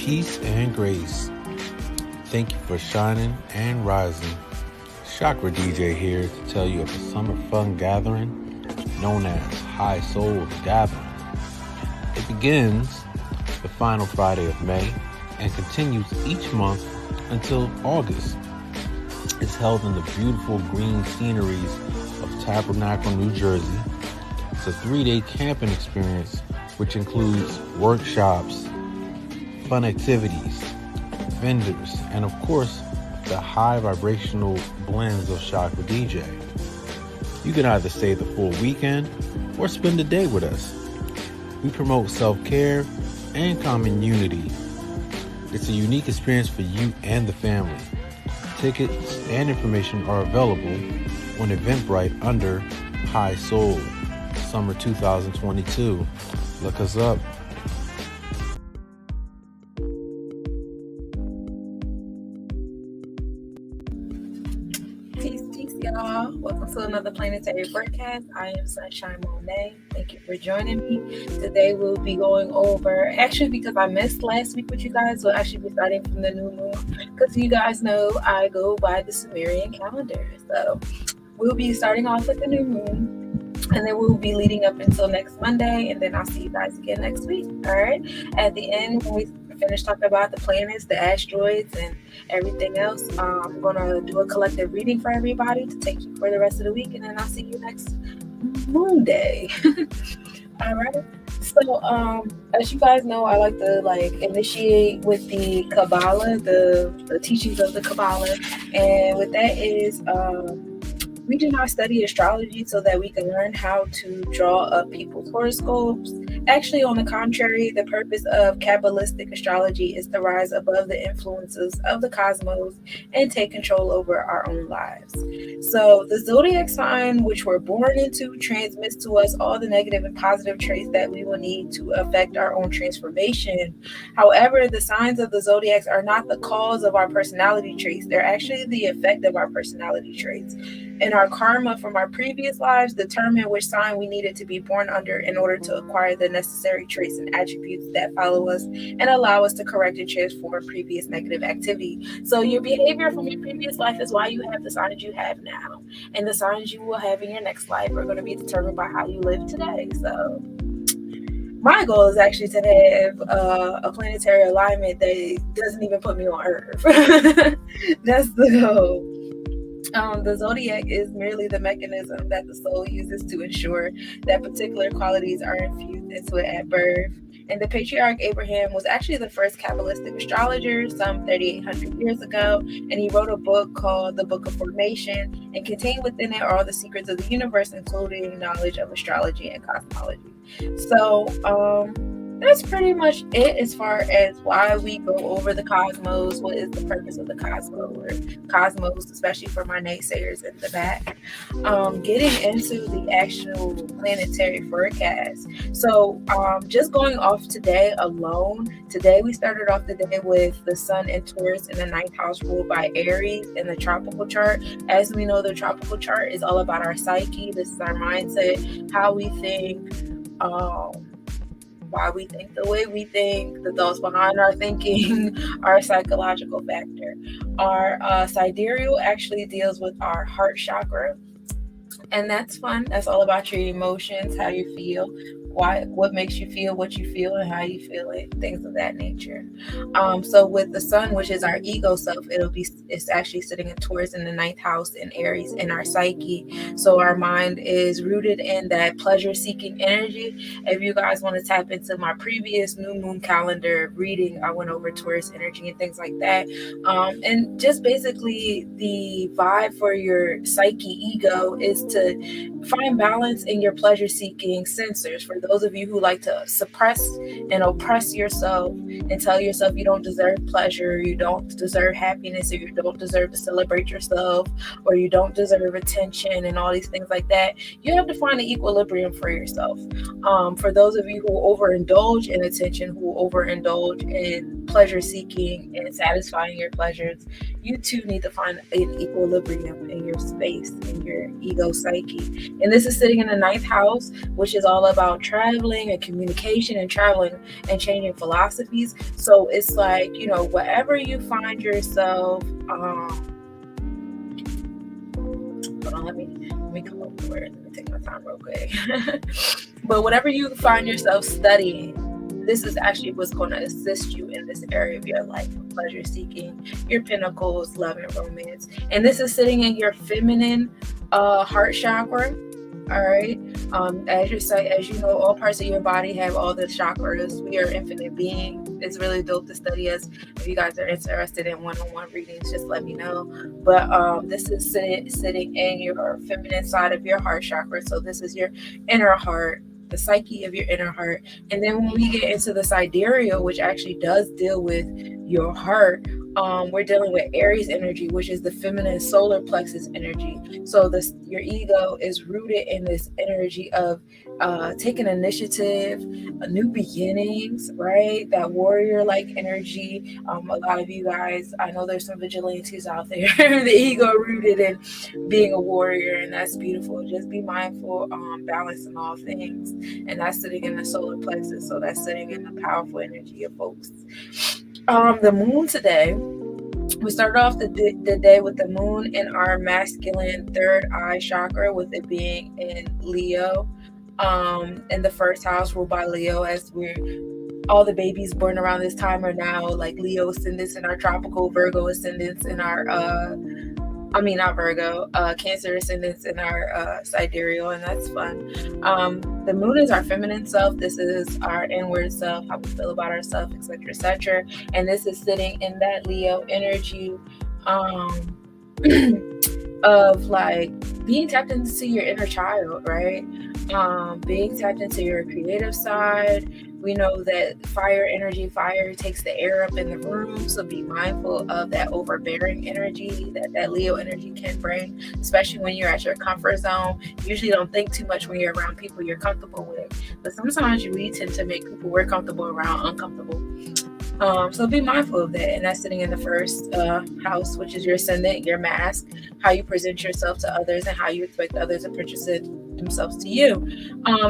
peace and grace. Thank you for shining and rising. Chakra DJ here to tell you of a summer fun gathering known as High Soul Gathering. It begins the final Friday of May and continues each month until August. It's held in the beautiful green sceneries of Tabernacle, New Jersey. It's a 3-day camping experience which includes workshops, fun activities, vendors, and of course, the high vibrational blends of Chakra DJ. You can either stay the full weekend or spend the day with us. We promote self-care and common unity. It's a unique experience for you and the family. Tickets and information are available on Eventbrite under High Soul Summer 2022. Look us up. Peace, y'all. Welcome to another Planetary broadcast. I am Sunshine Monet. Thank you for joining me. Today we'll be going over, actually because I missed last week with you guys, we'll actually be starting from the new moon. Because you guys know I go by the Sumerian calendar. So we'll be starting off with the new moon. And then we'll be leading up until next Monday. And then I'll see you guys again next week. All right. At the end, when we finish talking about the planets, the asteroids, and everything else, I'm going to do a collective reading for everybody to take you for the rest of the week. And then I'll see you next moon day. All right. So, as you guys know, I like to initiate with the Kabbalah, the teachings of the Kabbalah. And what that is, we do not study astrology so that we can learn how to draw up people's horoscopes. Actually, on the contrary, the purpose of Kabbalistic astrology is to rise above the influences of the cosmos and take control over our own lives. So the zodiac sign, which we're born into, transmits to us all the negative and positive traits that we will need to affect our own transformation. However, the signs of the zodiacs are not the cause of our personality traits. They're actually the effect of our personality traits. And our karma from our previous lives determine which sign we needed to be born under in order to acquire the necessary traits and attributes that follow us and allow us to correct and transform previous negative activity. So your behavior from your previous life is why you have the signs you have now. And the signs you will have in your next life are going to be determined by how you live today. So my goal is actually to have a planetary alignment that doesn't even put me on Earth. That's the goal. The zodiac is merely the mechanism that the soul uses to ensure that particular qualities are infused into it at birth. And the patriarch Abraham was actually the first Kabbalistic astrologer some 3,800 years ago. And he wrote a book called The Book of Formation, and contained within it are all the secrets of the universe, including knowledge of astrology and cosmology. So, that's pretty much it as far as why we go over the cosmos. What is the purpose of the cosmos, especially for my naysayers in the back. Getting into the actual planetary forecast. So just going off today alone, today we started off the day with the sun in Taurus in the 9th house ruled by Aries in the tropical chart. As we know, the tropical chart is all about our psyche. This is our mindset, how we think, why we think the way we think, the thoughts behind our thinking, our psychological factor. Our sidereal actually deals with our heart chakra, and that's fun. That's all about your emotions, how you feel, what makes you feel what you feel and how you feel it, things of that nature. So with the sun, which is our ego self, it's actually sitting in Taurus in the 9th house in Aries in our psyche. So our mind is rooted in that pleasure-seeking energy. If you guys want to tap into my previous new moon calendar reading, I went over Taurus energy and things like that. And just basically the vibe for your psyche ego is to find balance in your pleasure-seeking sensors. For those of you who like to suppress and oppress yourself and tell yourself you don't deserve pleasure, you don't deserve happiness, or you don't deserve to celebrate yourself, or you don't deserve attention and all these things like that, you have to find an equilibrium for yourself. For those of you who overindulge in attention, who overindulge in pleasure seeking and satisfying your pleasures, you too need to find an equilibrium in your space, in your ego psyche. And this is sitting in the ninth house, which is all about traveling and communication and traveling and changing philosophies. So it's like, whatever you find yourself, hold on, let me come up with it. Let me take my time real quick. But whatever you find yourself studying, this is actually what's going to assist you in this area of your life: pleasure seeking, your pinnacles, love and romance. And this is sitting in your feminine heart chakra. All right. As you know, all parts of your body have all the chakras. We are infinite beings. It's really dope to study us. If you guys are interested in one-on-one readings, just let me know. But this is sitting in your feminine side of your heart chakra. So this is your inner heart, the psyche of your inner heart. And then when we get into the sidereal, which actually does deal with your heart, we're dealing with Aries energy, which is the feminine solar plexus energy. So your ego is rooted in this energy of taking initiative, new beginnings, right? That warrior-like energy. A lot of you guys, I know there's some vigilantes out there, the ego rooted in being a warrior, and that's beautiful. Just be mindful, balance in all things. And that's sitting in the solar plexus. So that's sitting in the powerful energy of folks. The moon today, we started off the day with the moon in our masculine third eye chakra, with it being in Leo, in the first house, ruled by Leo, as all the babies born around this time are now like Leo ascendants in our tropical, Virgo ascendants in our not Virgo, Cancer ascendants in our sidereal, and that's fun. The moon is our feminine self. This is our inward self, how we feel about ourselves, etc., etc. And this is sitting in that Leo energy of like being tapped into your inner child, right? Being tapped into your creative side. We know that fire takes the air up in the room, so be mindful of that overbearing energy that Leo energy can bring, especially when you're at your comfort zone. You usually don't think too much when you're around people you're comfortable with, but sometimes we tend to make people we're comfortable around uncomfortable. So be mindful of that. And that's sitting in the first house, which is your ascendant, your mask, how you present yourself to others and how you expect others to present themselves to you.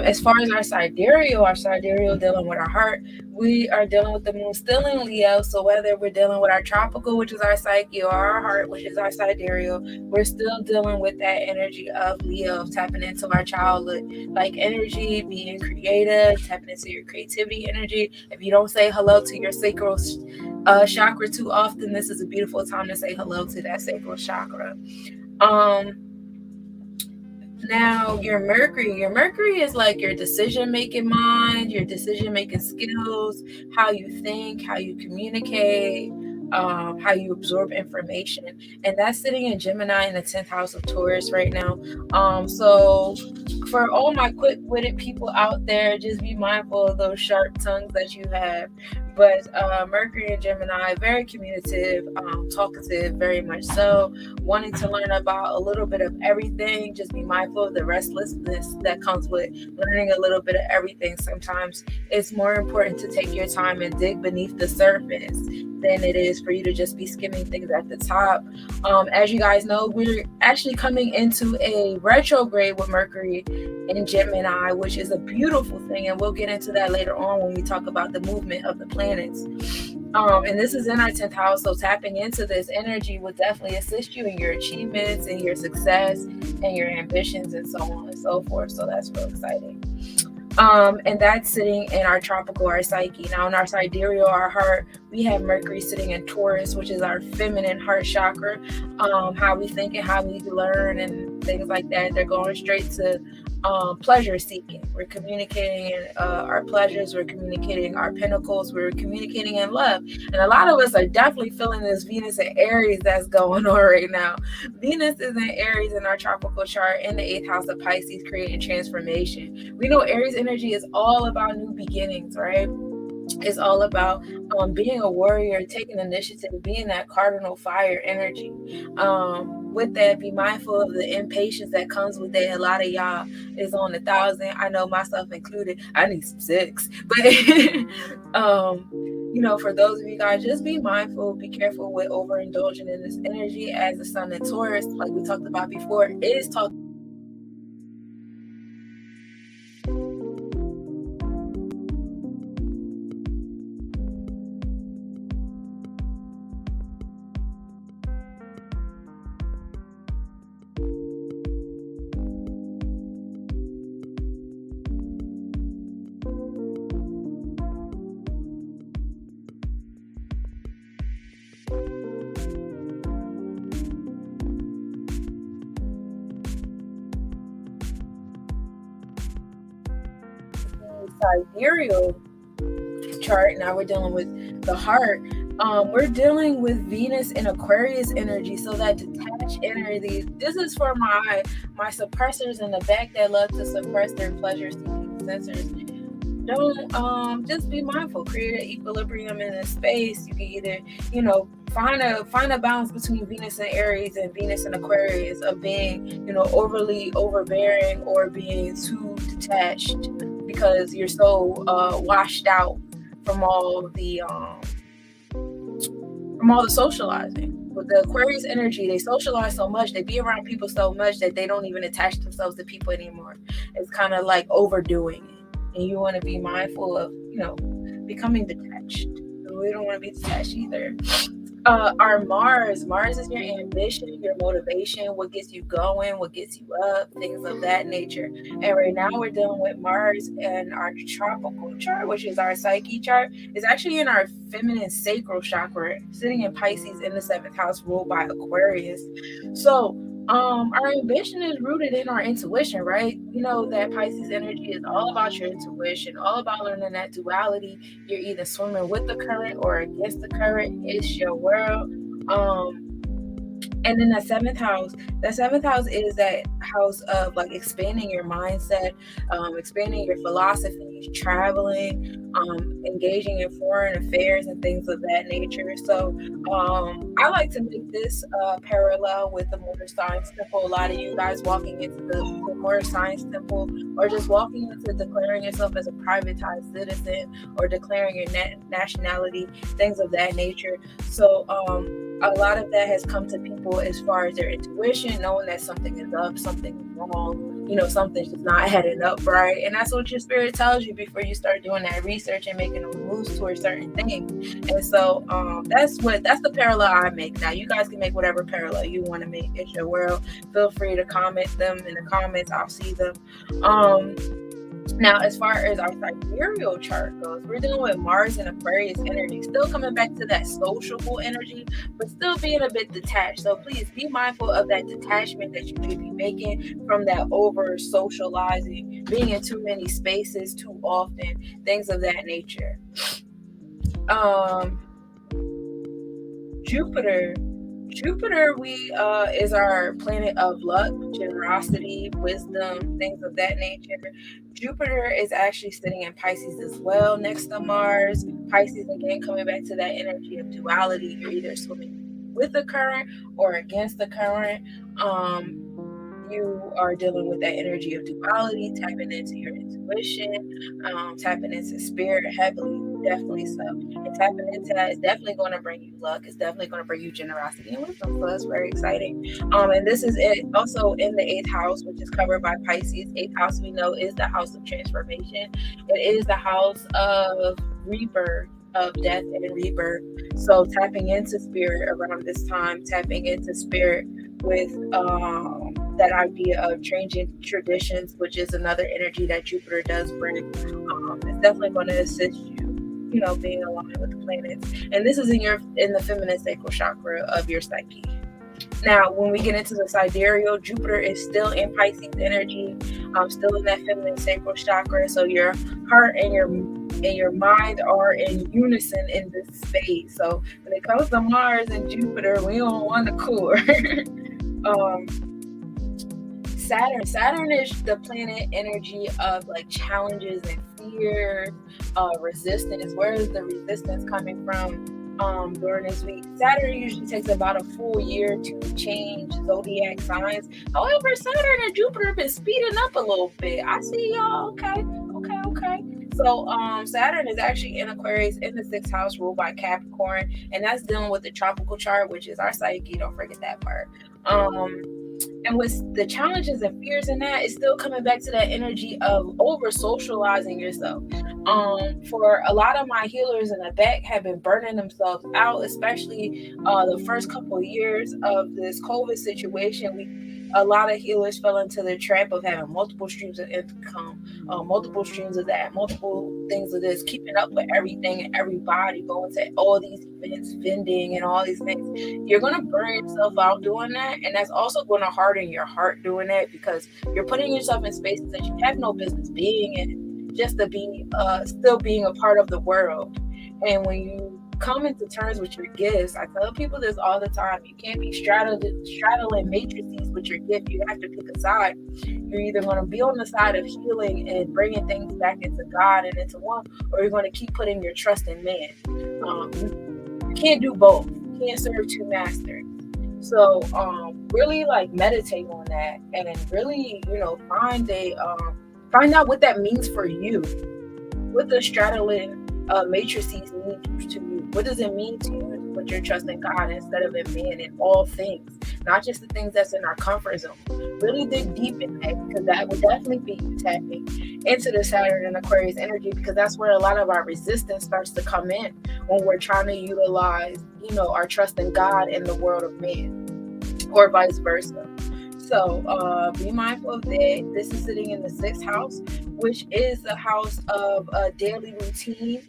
As far as our sidereal dealing with our heart, we are dealing with the moon still in Leo. So whether we're dealing with our tropical, which is our psyche, or our heart, which is our sidereal, we're still dealing with that energy of Leo, tapping into our childhood like energy, being creative, tapping into your creativity energy. If you don't say hello to your sacral chakra too often, this is a beautiful time to say hello to that sacral chakra. Now your Mercury is like your decision-making mind, your decision-making skills, how you think, how you communicate, how you absorb information. And that's sitting in Gemini in the 10th house of Taurus right now. So for all my quick-witted people out there, just be mindful of those sharp tongues that you have. But Mercury and Gemini, very communicative, talkative, very much so, wanting to learn about a little bit of everything. Just be mindful of the restlessness that comes with learning a little bit of everything. Sometimes it's more important to take your time and dig beneath the surface than it is for you to just be skimming things at the top. As you guys know, we're actually coming into a retrograde with Mercury in Gemini, which is a beautiful thing, and we'll get into that later on when we talk about the movement of the planets. And this is in our 10th house, so tapping into this energy will definitely assist you in your achievements and your success and your ambitions and so on and so forth. So that's real exciting. And that's sitting in our tropical, our psyche. Now in our sidereal, our heart, we have Mercury sitting in Taurus, which is our feminine heart chakra. How we think and how we learn and things like that. They're going straight to pleasure seeking. We're communicating our pleasures, we're communicating our pinnacles, we're communicating in love. And a lot of us are definitely feeling this Venus and Aries that's going on right now. Venus is in Aries in our tropical chart in the 8th house of Pisces, creating transformation. We know Aries energy is all about new beginnings, right? It's all about being a warrior, taking initiative, being that cardinal fire energy, with that, be mindful of the impatience that comes with that. A lot of y'all is on 1,000. I know myself included. I need some 6, but for those of you guys, just be mindful, be careful with overindulging in this energy, as the sun in Taurus, like we talked about before, is talking. Sidereal chart. Now we're dealing with the heart. We're dealing with Venus and Aquarius energy, so that detached energy. This is for my suppressors in the back that love to suppress their pleasure-seeking sensors. Don't just be mindful. Create an equilibrium in the space. You can either find a balance between Venus and Aries and Venus and Aquarius, of being overly overbearing or being too detached, because you're so washed out from all the socializing. With the Aquarius energy, they socialize so much, they be around people so much that they don't even attach themselves to people anymore. It's kind of like overdoing it, and you want to be mindful of becoming detached. We don't want to be detached either. Our Mars is your ambition, your motivation, what gets you going, what gets you up, things of that nature. And right now we're dealing with Mars and our tropical chart, which is our psyche chart. It's actually in our feminine sacral chakra, sitting in Pisces in the 7th house, ruled by Aquarius. So our ambition is rooted in our intuition, right? We know that Pisces energy is all about your intuition, all about learning that duality. You're either swimming with the current or against the current. It's your world. And then that seventh house is that house of like expanding your mindset, expanding your philosophy, traveling, engaging in foreign affairs and things of that nature. So I like to make this parallel with the Motor Science Temple. A lot of you guys walking into the Motor Science Temple, or just walking into declaring yourself as a privatized citizen, or declaring your nationality, things of that nature. So a lot of that has come to people as far as their intuition, knowing that something is up, something is wrong, something's just not heading up right. And that's what your spirit tells you before you start doing that research and making moves towards certain things. And so that's the parallel I make. Now you guys can make whatever parallel you want to make. It's your world. Feel free to comment them in the comments. I'll see them. Now, as far as our sidereal chart goes, we're dealing with Mars and Aquarius energy, still coming back to that sociable energy, but still being a bit detached. So please be mindful of that detachment that you could be making from that over socializing, being in too many spaces too often, things of that nature. Jupiter is our planet of luck, generosity, wisdom, things of that nature. Jupiter is actually sitting in Pisces as well, next to Mars. Pisces, again, coming back to that energy of duality. You're either swimming with the current or against the current. You are dealing with that energy of duality, tapping into your intuition, tapping into spirit heavily, definitely so. And tapping into that is definitely going to bring you luck. It's definitely going to bring you generosity and wisdom. So that's very exciting. And this is it also in the 8th house, which is covered by Pisces. 8th house, we know, is the house of transformation. It is the house of rebirth, of death and rebirth. So tapping into spirit around this time, tapping into spirit with that idea of changing traditions, which is another energy that Jupiter does bring. It's definitely going to assist you, being aligned with the planets. And this is in the feminine sacral chakra of your psyche. Now, when we get into the sidereal, Jupiter is still in Pisces energy, still in that feminine sacral chakra. So your heart and your mind are in unison in this space. So when it comes to Mars and Jupiter, we on one accord. Saturn is the planet energy of like challenges and fear, resistance. Where is the resistance coming from? during this week. Saturn usually takes about a full year to change zodiac signs. However, Saturn and Jupiter have been speeding up a little bit. I see y'all. Okay, okay, okay. So Saturn is actually in Aquarius in the sixth house, ruled by Capricorn, and that's dealing with the tropical chart, which is our psyche. Don't forget that part. And with the challenges and fears in that, it's still coming back to that energy of over socializing yourself. For a lot of my healers in the back have been burning themselves out, especially the first couple of years of this COVID situation. A lot of healers fell into the trap of having multiple streams of income, multiple streams of that, multiple things of this, keeping up with everything and everybody, going to all these events, vending, and all these things. You're going to burn yourself out doing that, and that's also going to harden your heart doing that, because you're putting yourself in spaces that you have no business being in, just to be still being a part of the world. And when you come into terms with your gifts, I tell people this all the time, you can't be straddling matrices with your gift. You have to pick a side. You're either going to be on the side of healing and bringing things back into God and into one, or you're going to keep putting your trust in man. You can't do both. You can't serve two masters. So really like meditate on that, and really, find out what that means for you. What the straddling matrices mean to you? What does it mean to you to put your trust in God instead of in man in all things, not just the things that's in our comfort zone? Really dig deep in that, because that would definitely be tapping into the Saturn and Aquarius energy, because that's where a lot of our resistance starts to come in when we're trying to utilize, our trust in God in the world of man, or vice versa. So be mindful of that. This is sitting in the sixth house, which is the house of a daily routine.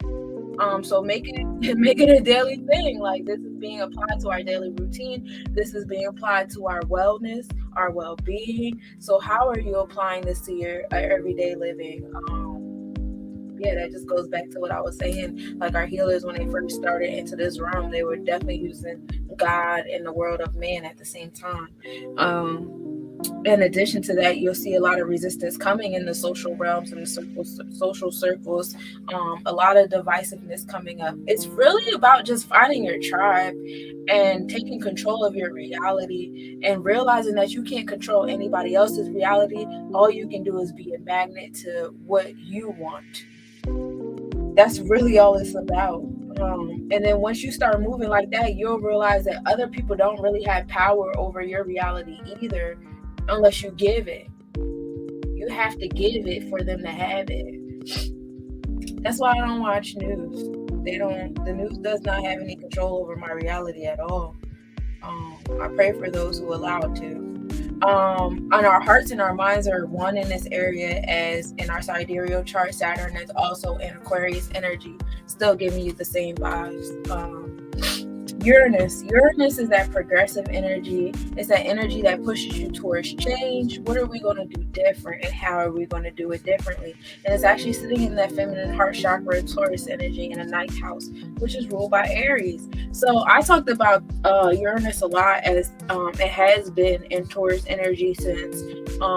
So make it a daily thing. Like, this is being applied to our daily routine. This is being applied to our wellness, our well-being. So how are you applying this to your everyday living? That just goes back to what I was saying. Like, our healers, when they first started into this realm, they were definitely using God and the world of man at the same time. In addition to that, you'll see a lot of resistance coming in the social realms and the social circles. A lot of divisiveness coming up. It's really about just finding your tribe and taking control of your reality, and realizing that you can't control anybody else's reality. All you can do is be a magnet to what you want. That's really all it's about. And then once you start moving like that, you'll realize that other people don't really have power over your reality either, unless you give it. You have to give it for them to have it. That's why I don't watch news. The news does not have any control over my reality at all. I pray for those who allow it to. And our hearts and our minds are one in this area, as in our sidereal chart, Saturn is also in Aquarius energy, still giving you the same vibes. Uranus is that progressive energy. It's that energy that pushes you towards change. What are we going to do different, and how are we going to do it differently? And it's actually sitting in that feminine heart chakra, Taurus energy, in the ninth house, which is ruled by Aries. So I talked about Uranus a lot, as it has been in Taurus energy since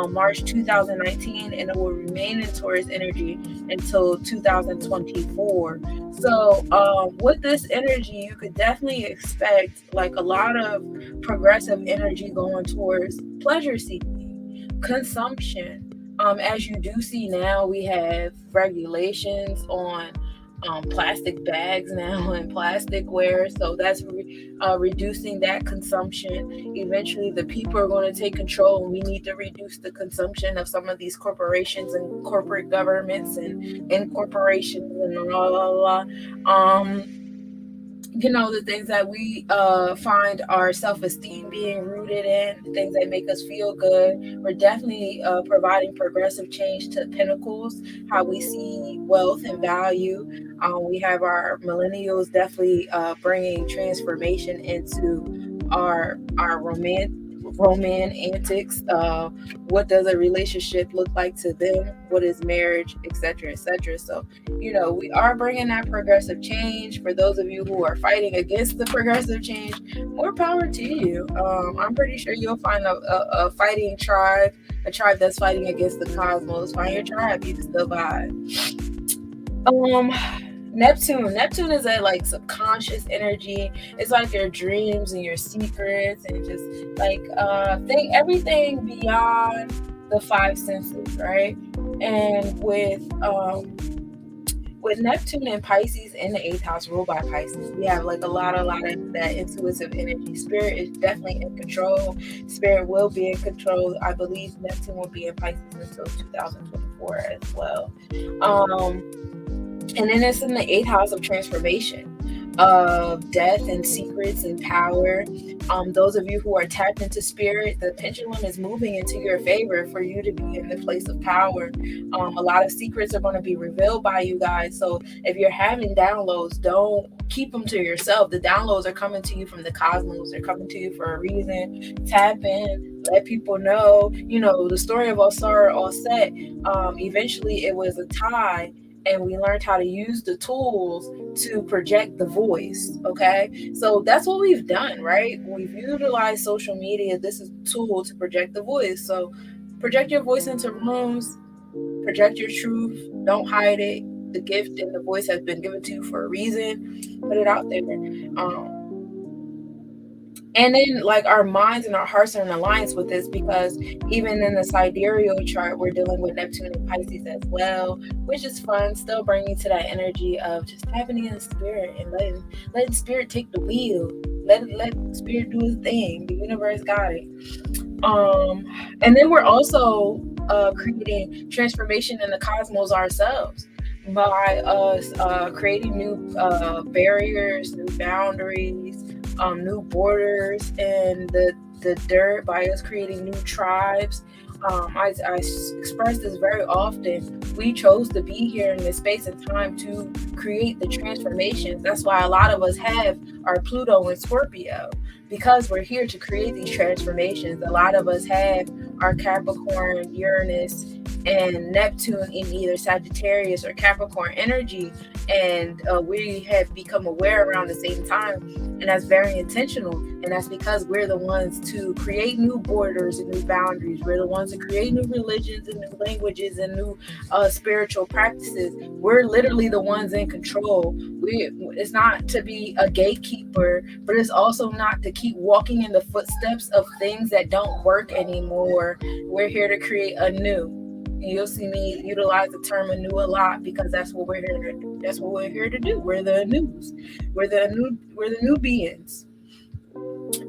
March 2019, and it will remain in Taurus energy until 2024. So with this energy, you could definitely expect like a lot of progressive energy going towards pleasure seeking, consumption. As you do see now, we have regulations on plastic bags now and plasticware, so that's reducing that consumption. Eventually the people are going to take control, and we need to reduce the consumption of some of these corporations and corporate governments and incorporations and the things that we find our self-esteem being rooted in, things that make us feel good. We're definitely providing progressive change to pinnacles, how we see wealth and value. We have our millennials definitely bringing transformation into our antics. What does a relationship look like to them? What is marriage, etc., etc.? So we are bringing that progressive change. For those of you who are fighting against the progressive change, more power to you. I'm pretty sure you'll find a fighting tribe, a tribe that's fighting against the cosmos. Find your tribe. You can still vibe. Neptune is a like subconscious energy. It's like your dreams and your secrets and just like think everything beyond the five senses, right? And with Neptune and Pisces in the eighth house ruled by Pisces, we have like a lot of that intuitive energy. Spirit is definitely in control. Spirit will be in control. I believe Neptune will be in Pisces until 2024 as well. Um, and then it's in the eighth house of transformation, of death and secrets and power. Those of you who are tapped into spirit, the pendulum is moving into your favor for you to be in the place of power. A lot of secrets are going to be revealed by you guys. So if you're having downloads, don't keep them to yourself. The downloads are coming to you from the cosmos. They're coming to you for a reason. Tap in, let people know. You know, the story of Osara Osset, eventually it was a tie, and we learned how to use the tools to project the voice. Okay, so that's what we've done, right? We've utilized social media. This is a tool to project the voice. So project your voice into rooms, project your truth, don't hide it. The gift and the voice has been given to you for a reason. Put it out there. And then like our minds and our hearts are in alliance with this, because even in the sidereal chart we're dealing with Neptune and Pisces as well, which is fun, still bringing to that energy of just tapping in the spirit and letting spirit take the wheel. Let spirit do his thing. The universe got it. And then we're also creating transformation in the cosmos ourselves by us creating new barriers, new boundaries, new borders, and the dirt, by us creating new tribes. I express this very often. We chose to be here in this space and time to create the transformations. That's why a lot of us have our Pluto in Scorpio, because we're here to create these transformations. A lot of us have our Capricorn, Uranus, and Neptune in either Sagittarius or Capricorn energy, and we have become aware around the same time, and that's very intentional. And that's because we're the ones to create new borders and new boundaries. We're the ones to create new religions and new languages and new spiritual practices. We're literally the ones in control. It's not to be a gatekeeper, but it's also not to keep walking in the footsteps of things that don't work anymore. We're here to create a new. And you'll see me utilize the term anew a lot, because that's what we're here to do. That's what we're here to do. We're the news. We're the new beings.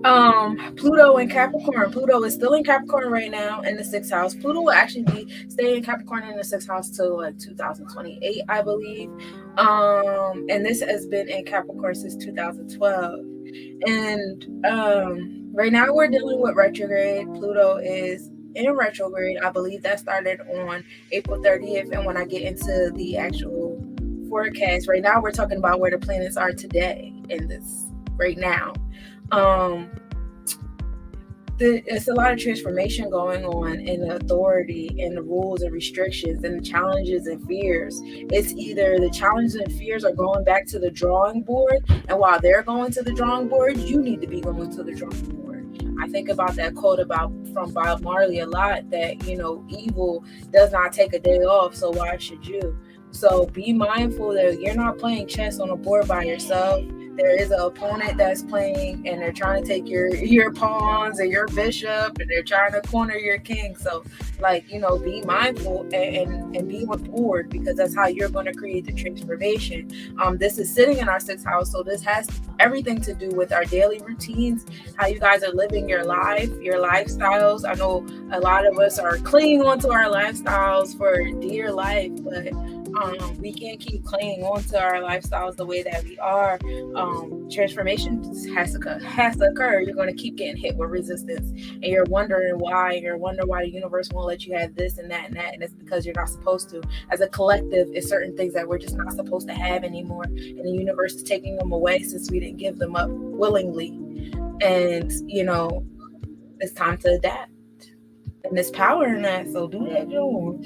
Pluto and Capricorn. Pluto is still in Capricorn right now in the sixth house. Pluto will actually be staying in Capricorn in the sixth house till like 2028, I believe. And this has been in Capricorn since 2012. And right now we're dealing with retrograde. Pluto is in retrograde. I believe that started on April 30th. And when I get into the actual forecast, right now we're talking about where the planets are today in this right now. It's a lot of transformation going on in the authority and the rules and restrictions and the challenges and fears. It's either the challenges and fears are going back to the drawing board, and while they're going to the drawing board, you need to be going to the drawing board. I think about that quote from Bob Marley a lot, that, you know, evil does not take a day off, so why should you? So be mindful that you're not playing chess on a board by yourself. There is an opponent that's playing, and they're trying to take your pawns and your bishop, and they're trying to corner your king. So, like, you know, be mindful and be on board, because that's how you're going to create the transformation. This is sitting in our sixth house, so this has everything to do with our daily routines, how you guys are living your life, your lifestyles. I know a lot of us are clinging onto our lifestyles for dear life, but we can't keep clinging on to our lifestyles the way that we are. Transformation has to occur. You're going to keep getting hit with resistance, and you're wondering why. You're wondering why the universe won't let you have this and that and that, and it's because you're not supposed to. As a collective, it's certain things that we're just not supposed to have anymore, and the universe is taking them away since we didn't give them up willingly. And, you know, it's time to adapt, and there's power in that. So do that, Joe.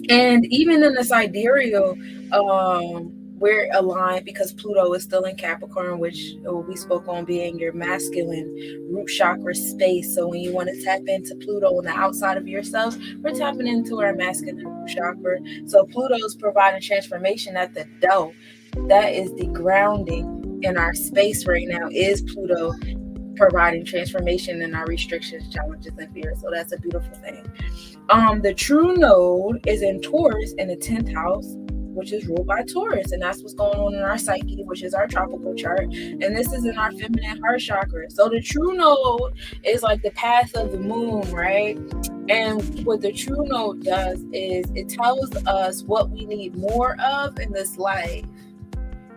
And even in the sidereal, we're aligned because Pluto is still in Capricorn, which we spoke on being your masculine root chakra space. So when you want to tap into Pluto on the outside of yourself, we're tapping into our masculine root chakra. So Pluto is providing transformation at the door. that is the grounding in our space right now, is Pluto providing transformation in our restrictions, challenges, and fears. So that's a beautiful thing. The true node is in Taurus in the 10th house, which is ruled by Taurus, and that's what's going on in our psyche, which is our tropical chart, and this is in our feminine heart chakra. So the true node is like the path of the moon, right? And what the true node does is it tells us what we need more of in this life,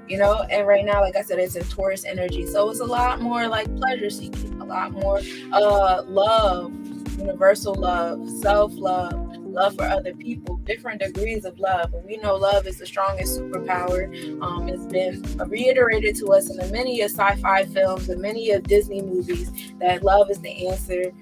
you know. And right now, like I said, it's in Taurus energy, so it's a lot more like pleasure seeking, a lot more love, universal love, self-love, love for other people, different degrees of love. And we know love is the strongest superpower. It's been reiterated to us in the many of sci-fi films and many of Disney movies that love is the answer.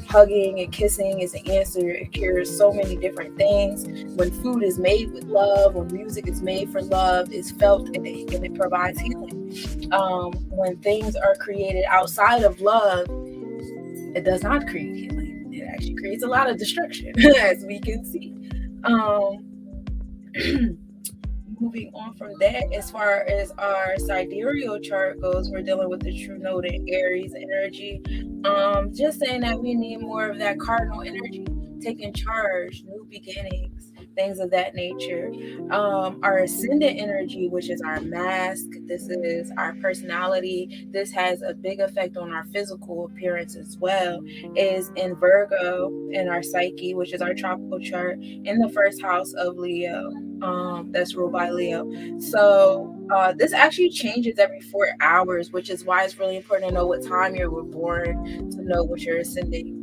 Hugging and kissing is the answer. It cures so many different things. When food is made with love, when music is made for love, it's felt and it provides healing. When things are created outside of love, it does not create healing. It actually creates a lot of destruction, as we can see. Moving on from that, as far as our sidereal chart goes, we're dealing with the true node in Aries energy. Just saying that we need more of that cardinal energy, taking charge, new beginnings, things of that nature. Our ascendant energy, which is our mask, this is our personality, this has a big effect on our physical appearance as well, is in Virgo in our psyche, which is our tropical chart, in the first house of Leo. That's ruled by Leo. So this actually changes every 4 hours, which is why it's really important to know what time you were born to know what your ascending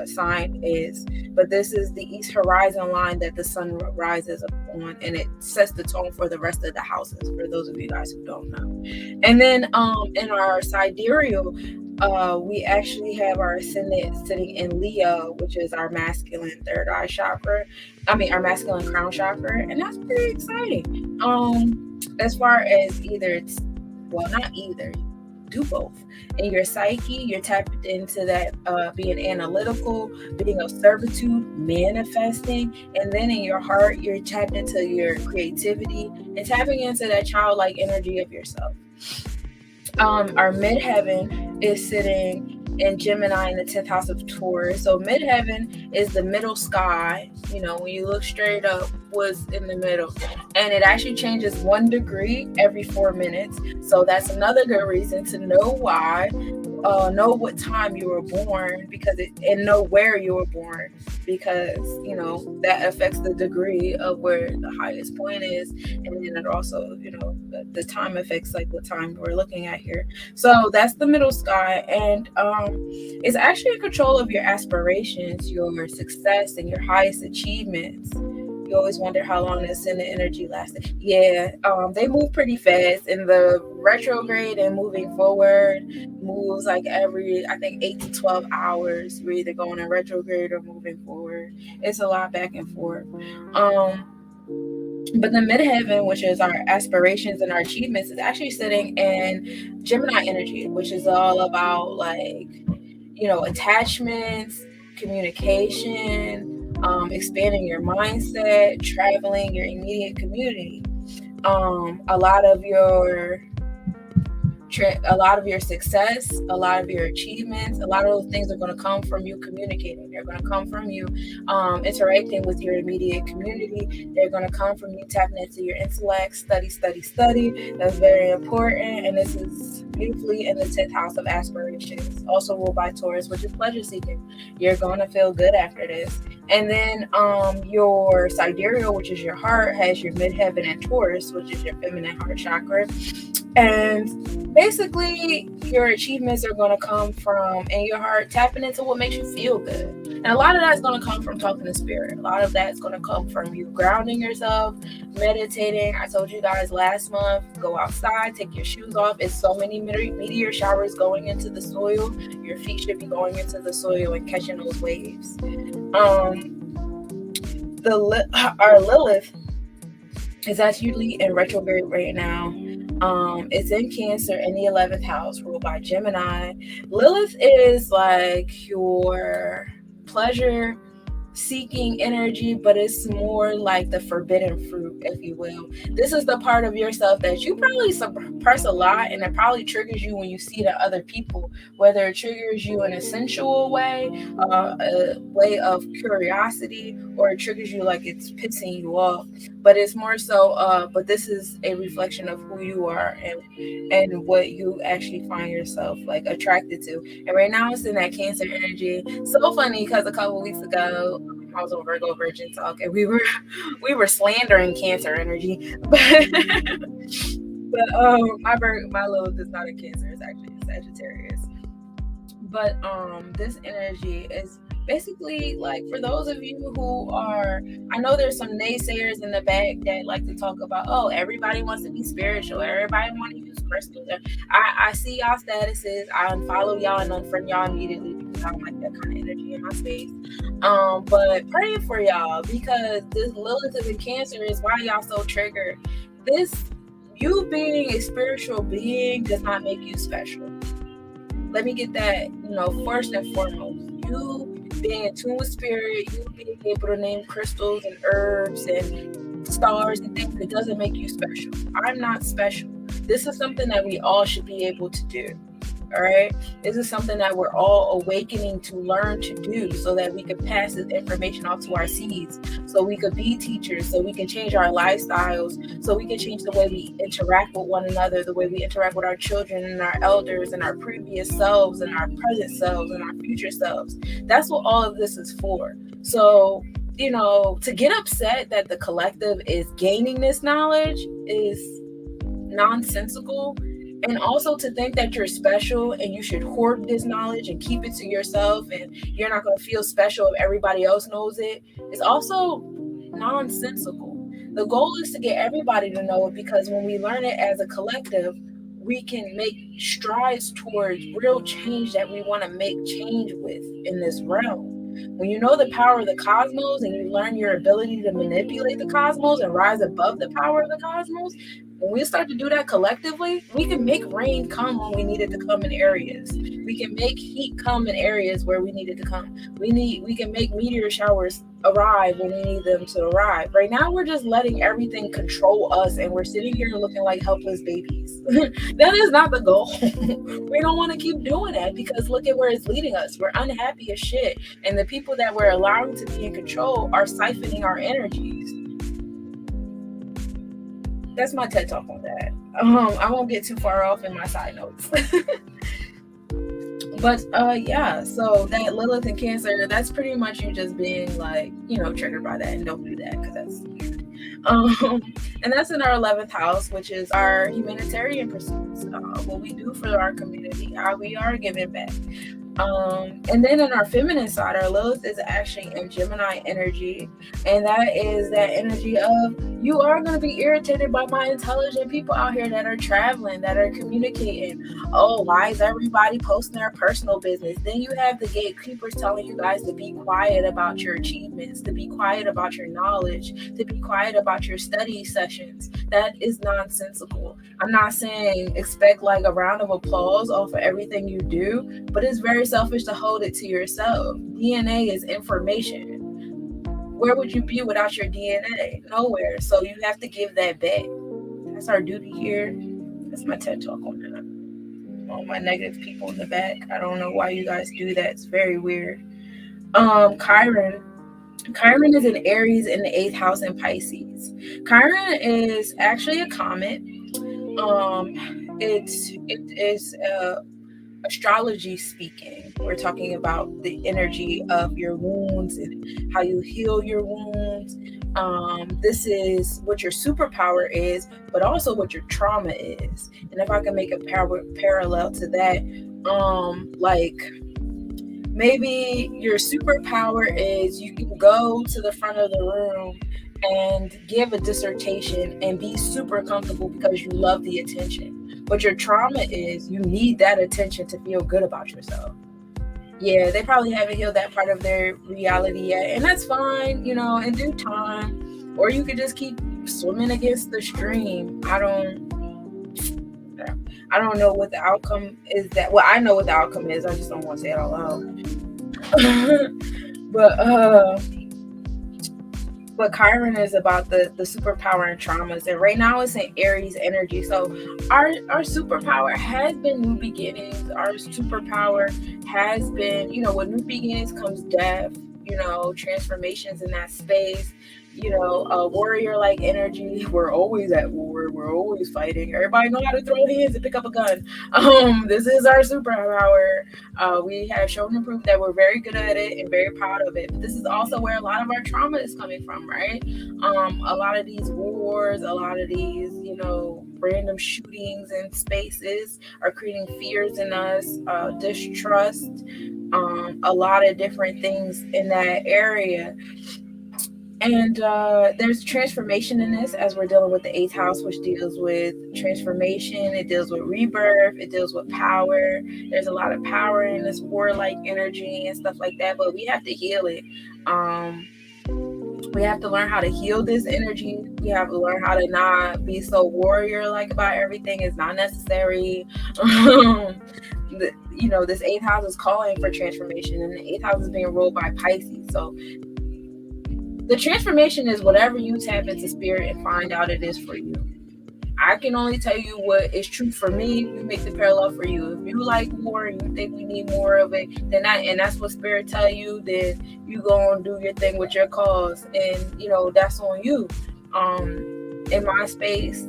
sign is. But this is the east horizon line that the sun rises on, and it sets the tone for the rest of the houses, for those of you guys who don't know. And then in our sidereal, we actually have our ascendant sitting in Leo, which is our masculine third eye chakra. Our masculine crown chakra, and that's pretty exciting. As far as not either, do both. In your psyche, you're tapped into that being analytical, being of servitude, manifesting, and then in your heart, you're tapped into your creativity and tapping into that childlike energy of yourself. Our midheaven is sitting in Gemini in the 10th house of Taurus. So midheaven is the middle sky. You know, when you look straight up, what's in the middle, and it actually changes 1 degree every 4 minutes. So that's another good reason to know why. Know what time you were born, and know where you were born, because you know that affects the degree of where the highest point is, and then it also, you know, the time affects like what time we're looking at here. So that's the middle sky, and it's actually in control of your aspirations, your success, and your highest achievements. You always wonder how long the ascendant energy lasted. Yeah, they move pretty fast. In the retrograde and moving forward moves like every, I think, 8 to 12 hours. We're either going in retrograde or moving forward. It's a lot back and forth. But the midheaven, which is our aspirations and our achievements, is actually sitting in Gemini energy, which is all about, like, you know, attachments, communication, expanding your mindset, traveling, your immediate community. A lot of your success, a lot of your achievements, a lot of those things are going to come from you communicating. They're going to come from you interacting with your immediate community. They're going to come from you tapping into your intellect, study. That's very important. And this is beautifully in the 10th house of aspirations, also ruled by Taurus, which is pleasure seeking. You're going to feel good after this. And then your sidereal, which is your heart, has your midheaven and Taurus, which is your feminine heart chakra. And basically, your achievements are going to come from, in your heart, tapping into what makes you feel good. And a lot of that's going to come from talking to spirit. A lot of that's going to come from you grounding yourself, meditating. I told you guys last month, go outside, take your shoes off. It's so many meteor showers going into the soil. Your feet should be going into the soil and catching those waves. Our Lilith is actually in retrograde right now. It's in Cancer in the 11th house, ruled by Gemini. Lilith is like your pleasure, seeking energy, but it's more like the forbidden fruit, if you will. This is the part of yourself that you probably suppress a lot, and it probably triggers you when you see the other people, whether it triggers you in a sensual way, a way of curiosity, or it triggers you like it's pissing you off. But it's more so, but this is a reflection of who you are and what you actually find yourself like attracted to. And right now it's in that Cancer energy. So funny because a couple weeks ago I was on Virgo Virgin Talk and we were slandering Cancer energy, my Lilith is not a Cancer; it's actually a Sagittarius. But this energy is basically like for those of you who are, I know there's some naysayers in the back that like to talk about, oh, everybody wants to be spiritual, everybody want to use crystals. I see y'all statuses, I unfollow y'all and unfriend y'all immediately because I don't like that kind of energy in my space. But praying for y'all because this Lilith is in Cancer is why y'all so triggered. This, you being a spiritual being does not make you special. Let me get that, first and foremost. You being in tune with spirit, you being able to name crystals and herbs and stars and things, it doesn't make you special. I'm not special. This is something that we all should be able to do. All right. This is something that we're all awakening to learn to do so that we can pass this information off to our seeds, so we could be teachers, so we can change our lifestyles, so we can change the way we interact with one another, the way we interact with our children and our elders and our previous selves and our present selves and our future selves. That's what all of this is for. So, to get upset that the collective is gaining this knowledge is nonsensical. And also to think that you're special and you should hoard this knowledge and keep it to yourself and you're not going to feel special if everybody else knows it is also nonsensical. The goal is to get everybody to know it, because when we learn it as a collective, we can make strides towards real change that we want to make change with in this realm. When you know the power of the cosmos and you learn your ability to manipulate the cosmos and rise above the power of the cosmos, when we start to do that collectively, we can make rain come when we need it to come in areas. We can make heat come in areas where we need it to come. We can make meteor showers arrive when we need them to arrive. Right now, we're just letting everything control us, and we're sitting here looking like helpless babies. That is not the goal. We don't want to keep doing that, because look at where it's leading us. We're unhappy as shit, and the people that we're allowing to be in control are siphoning our energies. That's my TED Talk on that. I won't get too far off in my side notes. But yeah, so that Lilith and Cancer, that's pretty much you just being like, triggered by that, and don't do that because that's weird. And that's in our 11th house, which is our humanitarian pursuits, what we do for our community, how we are giving back. And then in our feminine side, our Lilith is actually in Gemini energy, and that is that energy of, you are going to be irritated by my intelligent people out here that are traveling, that are communicating. Oh, why is everybody posting their personal business? Then you have the gatekeepers telling you guys to be quiet about your achievements, to be quiet about your knowledge, to be quiet about your study sessions. That is nonsensical. I'm not saying expect like a round of applause off of everything you do, but it's very selfish to hold it to yourself. DNA is information. Where would you be without your DNA? Nowhere. So you have to give that back. That's our duty here. That's my TED Talk on that. All my negative people in the back. I don't know why you guys do that. It's very weird. Chiron. Chiron is in Aries in the 8th house in Pisces. Chiron is actually a comet. It is astrology speaking. We're talking about the energy of your wounds and how you heal your wounds. This is what your superpower is, but also what your trauma is. And if I can make a parallel to that, like maybe your superpower is you can go to the front of the room and give a dissertation and be super comfortable because you love the attention. But your trauma is you need that attention to feel good about yourself. Yeah, they probably haven't healed that part of their reality yet. And that's fine, in due time. Or you could just keep swimming against the stream. I don't know what the outcome is. Well, I know what the outcome is. I just don't want to say it out loud. But But Chiron is about the superpower and traumas, and right now it's in Aries energy. So our superpower has been new beginnings. Our superpower has been, with new beginnings comes death, transformations in that space. A warrior like energy. We're always at war. We're always fighting. Everybody know how to throw hands and pick up a gun. This is our superpower. We have shown and proved that we're very good at it and very proud of it. But this is also where a lot of our trauma is coming from, right? A lot of these wars, a lot of these, random shootings in spaces are creating fears in us, distrust, a lot of different things in that area. And there's transformation in this as we're dealing with the eighth house, which deals with transformation. It deals with rebirth. It deals with power. There's a lot of power in this warlike energy and stuff like that, but we have to heal it. We have to learn how to heal this energy. We have to learn how to not be so warrior-like about everything. It's not necessary. This eighth house is calling for transformation, and the eighth house is being ruled by Pisces. So the transformation is whatever you tap into spirit and find out it is for you. I can only tell you what is true for me. You make the parallel for you. If you like war and you think we need more of it, then that's what spirit tell you, then you go and do your thing with your cause, and that's on you. In my space,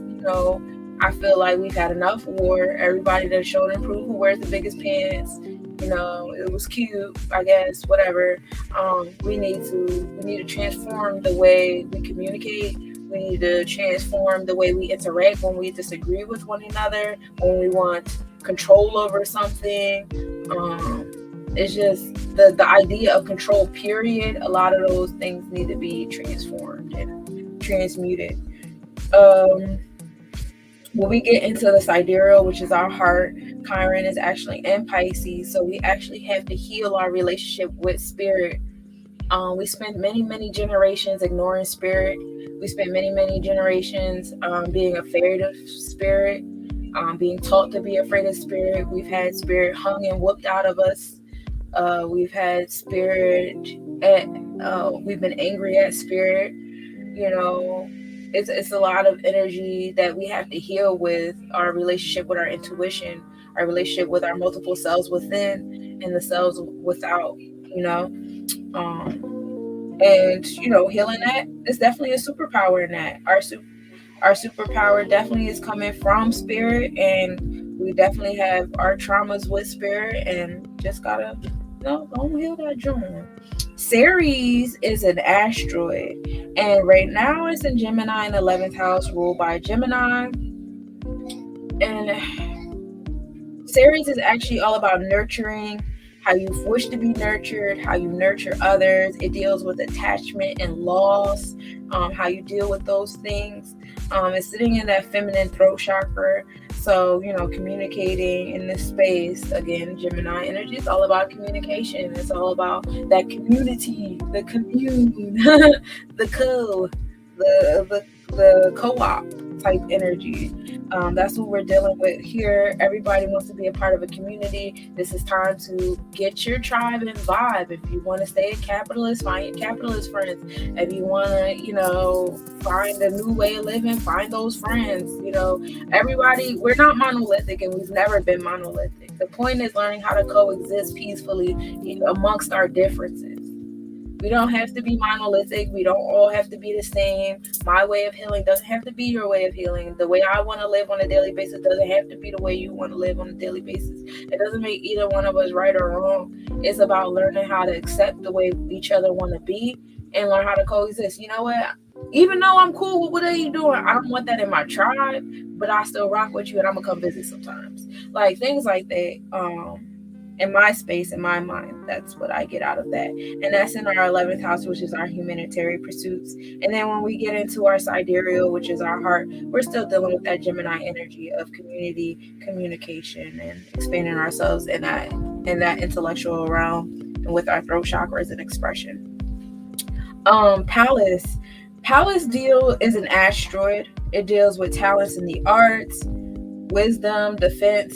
I feel like we've had enough war. Everybody that showed and proved who wears the biggest pants. It was cute, I guess, whatever. We need to transform the way we communicate. We need to transform the way we interact when we disagree with one another, when we want control over something. It's just the idea of control, period. A lot of those things need to be transformed and transmuted. When we get into the sidereal, which is our heart, Chiron is actually in Pisces, so we actually have to heal our relationship with spirit. We spent many, many generations ignoring spirit. We spent many, many generations being afraid of spirit, being taught to be afraid of spirit. We've had spirit hung and whooped out of us. We've had spirit, we've been angry at spirit, It's a lot of energy that we have to heal with our relationship with our intuition, our relationship with our multiple selves within and the selves without, and healing that is definitely a superpower in that. Our superpower definitely is coming from spirit, and we definitely have our traumas with spirit, and just gotta don't heal that joint. Ceres is an asteroid, and right now it's in Gemini in the 11th house, ruled by Gemini. And Ceres is actually all about nurturing, how you wish to be nurtured, how you nurture others. It deals with attachment and loss, how you deal with those things. It's sitting in that feminine throat chakra. So, communicating in this space, again, Gemini energy is all about communication. It's all about that community, the commune, the co-op type energy. That's what we're dealing with here. Everybody wants to be a part of a community. This is time to get your tribe and vibe. If you want to stay a capitalist, find your capitalist friends. If you want to, find a new way of living, find those friends. Everybody, we're not monolithic, and we've never been monolithic. The point is learning how to coexist peacefully amongst our differences. We don't have to be monolithic. We don't all have to be the same. My way of healing doesn't have to be your way of healing. The way I want to live on a daily basis doesn't have to be the way you want to live on a daily basis. It doesn't make either one of us right or wrong. It's about learning how to accept the way each other want to be and learn how to coexist. You know what? Even though I'm cool with whatever you're doing, I don't want that in my tribe, but I still rock with you, and I'm going to come visit sometimes. Like, things like that. In my space, in my mind, that's what I get out of that. And that's in our 11th house, which is our humanitarian pursuits. And then when we get into our sidereal, which is our heart, we're still dealing with that Gemini energy of community, communication, and expanding ourselves in that intellectual realm, and with our throat chakra as an expression. Pallas is an asteroid. It deals with talents in the arts, wisdom, defense,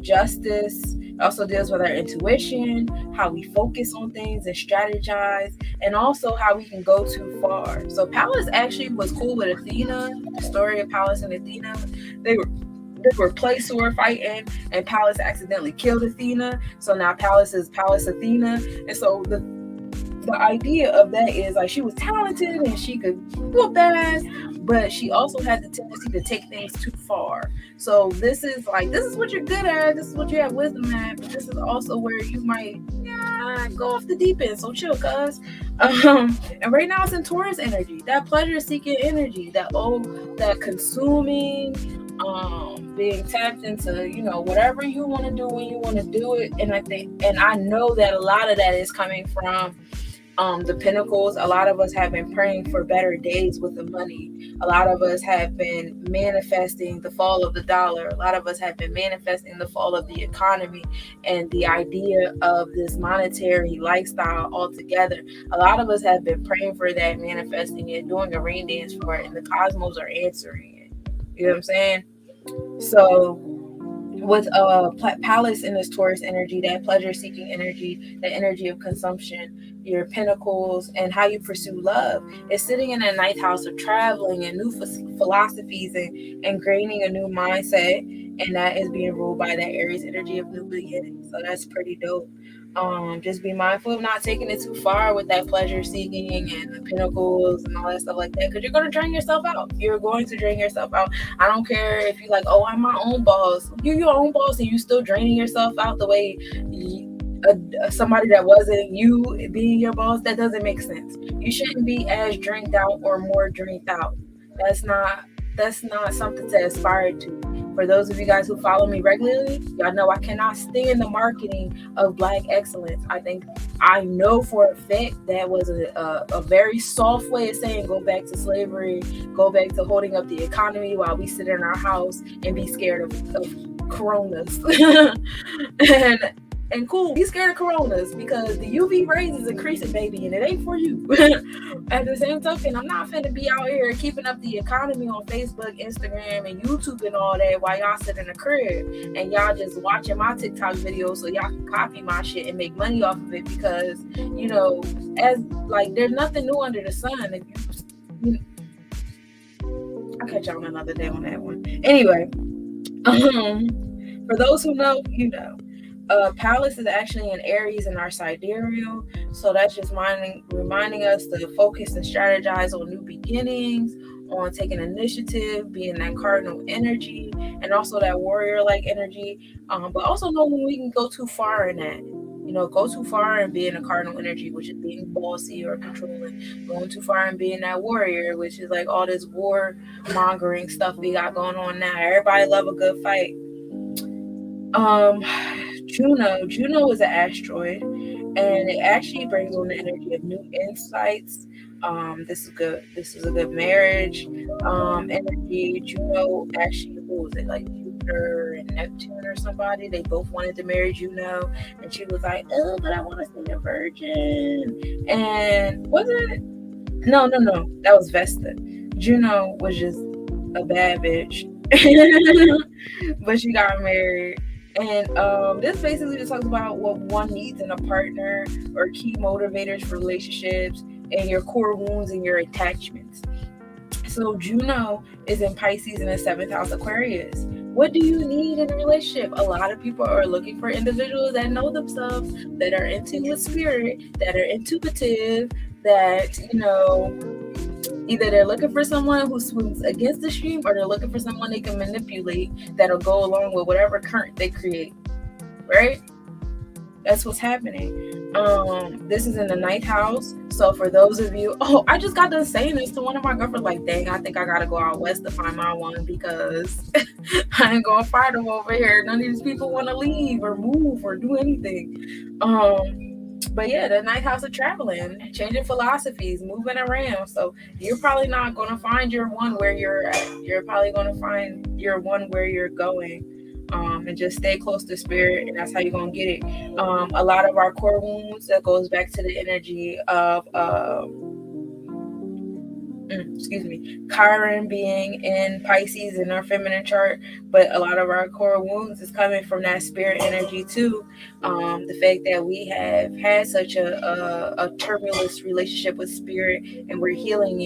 justice. It also deals with our intuition, how we focus on things and strategize, and also how we can go too far. So Pallas actually was cool with Athena. The story of Pallas and Athena, they were placed who were fighting, and Pallas accidentally killed Athena. So now Pallas is Pallas Athena, and so the idea of that is like she was talented and she could whoop ass, but she also had the tendency to take things too far. So this is what you're good at, this is what you have wisdom at, but this is also where you might go off the deep end. So chill, cuz. And right now it's in Taurus energy, that pleasure seeking energy, that consuming, being tapped into, whatever you want to do when you want to do it. And I know that a lot of that is coming from the Pentacles. A lot of us have been praying for better days with the money. A lot of us have been manifesting the fall of the dollar. A lot of us have been manifesting the fall of the economy and the idea of this monetary lifestyle altogether. A lot of us have been praying for that, manifesting it, doing a rain dance for it, and the cosmos are answering it. You know what I'm saying? So with Pallas in this Taurus energy, that pleasure seeking energy, the energy of consumption, your pentacles, and how you pursue love, is sitting in a ninth house of traveling and new philosophies and gaining a new mindset, and that is being ruled by that Aries energy of new beginnings. So that's pretty dope. Just be mindful of not taking it too far with that pleasure seeking and the pentacles and all that stuff like that, because you're going to drain yourself out. You're going to drain yourself out. I don't care if you're like, oh, I'm my own boss. You're your own boss and you still draining yourself out the way somebody that wasn't you being your boss. That doesn't make sense. You shouldn't be as drained out or more drained out. That's not something to aspire to. For those of you guys who follow me regularly, y'all know I cannot stand the marketing of Black excellence. I know for a fact that was a very soft way of saying go back to slavery, go back to holding up the economy while we sit in our house and be scared of coronas. And cool, be scared of coronas because the UV rays is increasing, baby, and it ain't for you. At the same token, I'm not finna be out here keeping up the economy on Facebook, Instagram, and YouTube and all that while y'all sit in the crib and y'all just watching my TikTok videos so y'all can copy my shit and make money off of it, because as like there's nothing new under the sun. I'll catch y'all another day on that one. Anyway, for those who know, Pallas is actually in Aries in our sidereal, so that's just reminding us to focus and strategize on new beginnings, on taking initiative, being that cardinal energy, and also that warrior-like energy. But also know when we can go too far in that. Go too far and being a cardinal energy, which is being bossy or controlling. Going too far and being that warrior, which is like all this war mongering stuff we got going on now. Everybody love a good fight. Juno is an asteroid, and it actually brings on the energy of new insights. This is a good marriage energy. Juno actually, who was it, like Jupiter and Neptune or somebody? They both wanted to marry Juno, and she was like, oh, but I want to stay a virgin. And was it? No, that was Vesta. Juno was just a bad bitch. But she got married. And this basically just talks about what one needs in a partner, or key motivators for relationships, and your core wounds and your attachments. So Juno is in Pisces in the 7th house Aquarius. What do you need in a relationship? A lot of people are looking for individuals that know themselves, that are in tune with spirit, that are intuitive, that, either they're looking for someone who swims against the stream, or they're looking for someone they can manipulate that'll go along with whatever current they create, right? That's what's happening. This is in the 9th house. So for those of you, I just got done saying this to one of my girlfriends, like, dang, I think I gotta go out west to find my one, because I ain't gonna find them over here. None of these people want to leave or move or do anything. But yeah, the 9th house of traveling, changing philosophies, moving around. So you're probably not going to find your one where you're at. You're probably going to find your one where you're going. And just stay close to spirit, and that's how you're going to get it. A lot of our core wounds, that goes back to the energy of Chiron being in Pisces in our feminine chart, but a lot of our core wounds is coming from that spirit energy too. The fact that we have had such a turbulent relationship with spirit and we're healing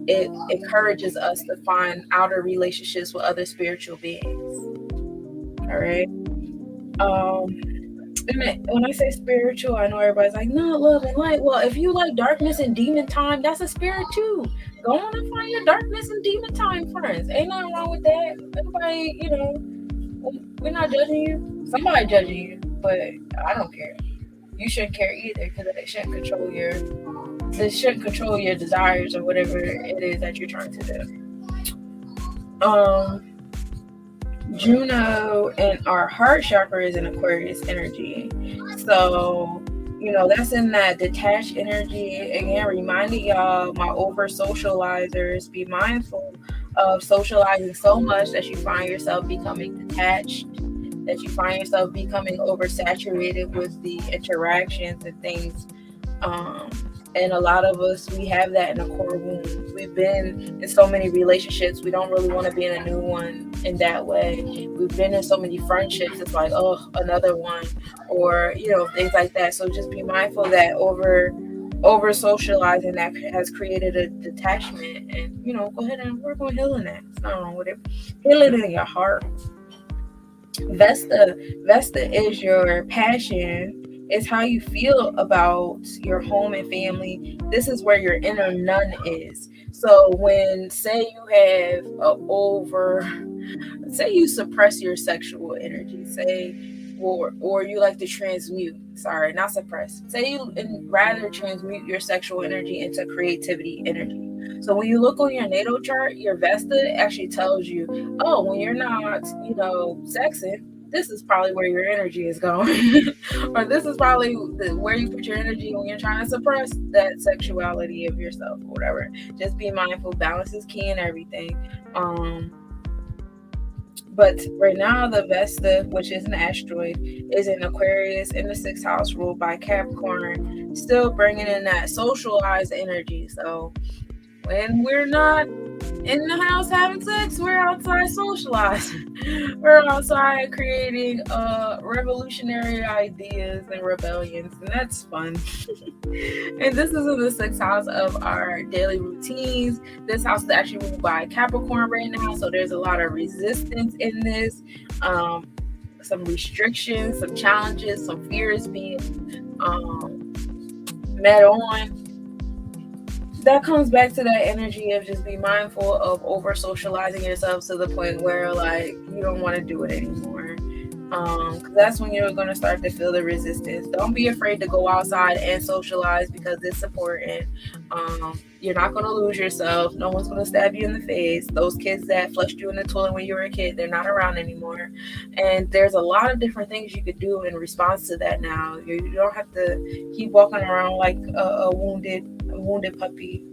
it encourages us to find outer relationships with other spiritual beings. All right. When I say spiritual, I know everybody's like, no, love and light. Well, if you like darkness and demon time, that's a spirit too. Go on and find your darkness and demon time friends. Ain't nothing wrong with that. Everybody, we're not judging you. Somebody judging you, but I don't care. You shouldn't care either because it shouldn't control your desires or whatever it is that you're trying to do. Juno and our heart chakra is in Aquarius energy. So, that's in that detached energy. Again, reminding y'all, my over socializers, be mindful of socializing so much that you find yourself becoming detached, that you find yourself becoming oversaturated with the interactions and things. And a lot of us, we have that in a core wound. We've been in so many relationships. We don't really want to be in a new one in that way. We've been in so many friendships. It's like, oh, another one, or, things like that. So just be mindful that over socializing that has created a detachment, and, go ahead and work on healing that. It's not wrong with it. Heal it in your heart. Vesta is your passion. It's how you feel about your home and family. This is where your inner nun is. So when, say you suppress your sexual energy, or you like to transmute, sorry, not suppress. Say you rather transmute your sexual energy into creativity energy. So when you look on your natal chart, your Vesta actually tells you, oh, when you're not, sexing, this is probably where your energy is going. Or this is probably where you put your energy when you're trying to suppress that sexuality of yourself or whatever. Just be mindful. Balance is key in everything. But right now, the Vesta, which is an asteroid, is in Aquarius in the 6th house, ruled by Capricorn, still bringing in that socialized energy. So when we're not in the house having sex, we're outside socializing. We're outside creating revolutionary ideas and rebellions, and that's fun. And this is in the 6th house of our daily routines. This house is actually ruled by Capricorn right now, so there's a lot of resistance in this. Some restrictions, some challenges, some fears being met on. That comes back to that energy of just be mindful of over socializing yourself to the point where, like, you don't want to do it anymore. Because that's when you're going to start to feel the resistance. Don't be afraid to go outside and socialize because it's important. You're not going to lose yourself. No one's going to stab you in the face. Those kids that flushed you in the toilet when you were a kid, they're not around anymore. And there's a lot of different things you could do in response to that now. You don't have to keep walking around like a wounded puppy.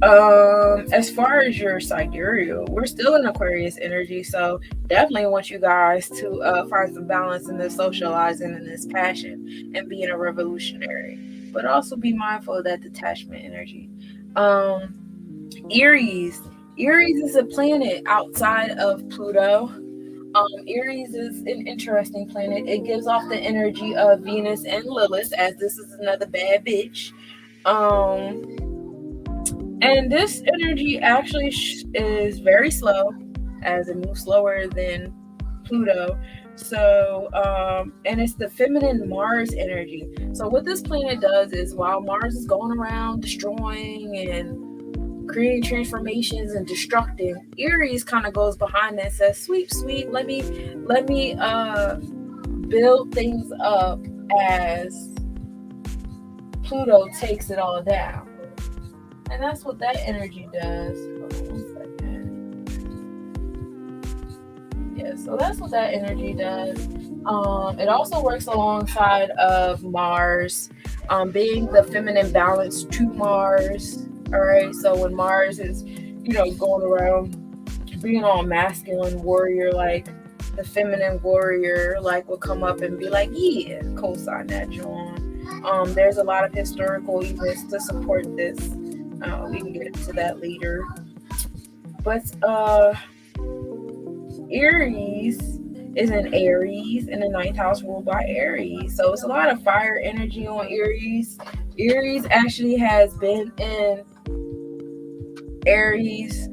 As far as your sidereal, we're still in Aquarius energy, so definitely want you guys to find some balance in this socializing and this passion and being a revolutionary, but also be mindful of that detachment energy. Aries is a planet outside of Pluto. Aries is an interesting planet. It gives off the energy of Venus and Lilith, as this is another bad bitch. And this energy actually is very slow, as it moves slower than Pluto. So, and it's the feminine Mars energy. So what this planet does is, while Mars is going around destroying and creating transformations and destructing, Aries kind of goes behind that and says, sweet, let me build things up as Pluto takes it all down. And that's what that energy does. Hold on 1 second. Yeah, so that's what that energy does. It also works alongside of Mars, being the feminine balance to Mars. All right, so when Mars is, going around being all masculine warrior, like the feminine warrior, like, will come up and be like, yeah, co-sign that, John. There's a lot of historical events to support this. We can get into that later. But Aries is in Aries, in the ninth house ruled by Aries. So it's a lot of fire energy on Aries. Aries actually has been in Aries.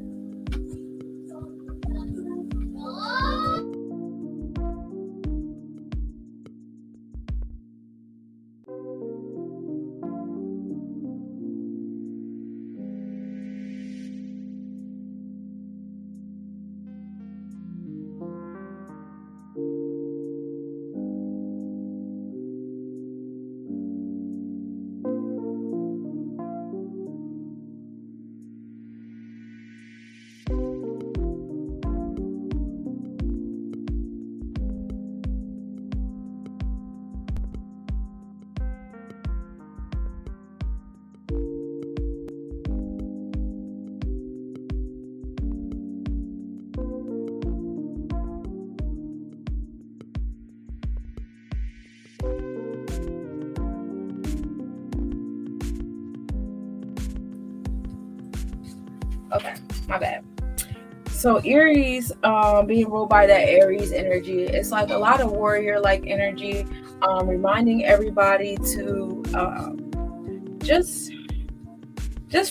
Okay, my bad. So Aries, being ruled by that Aries energy, it's like a lot of warrior-like energy, reminding everybody to just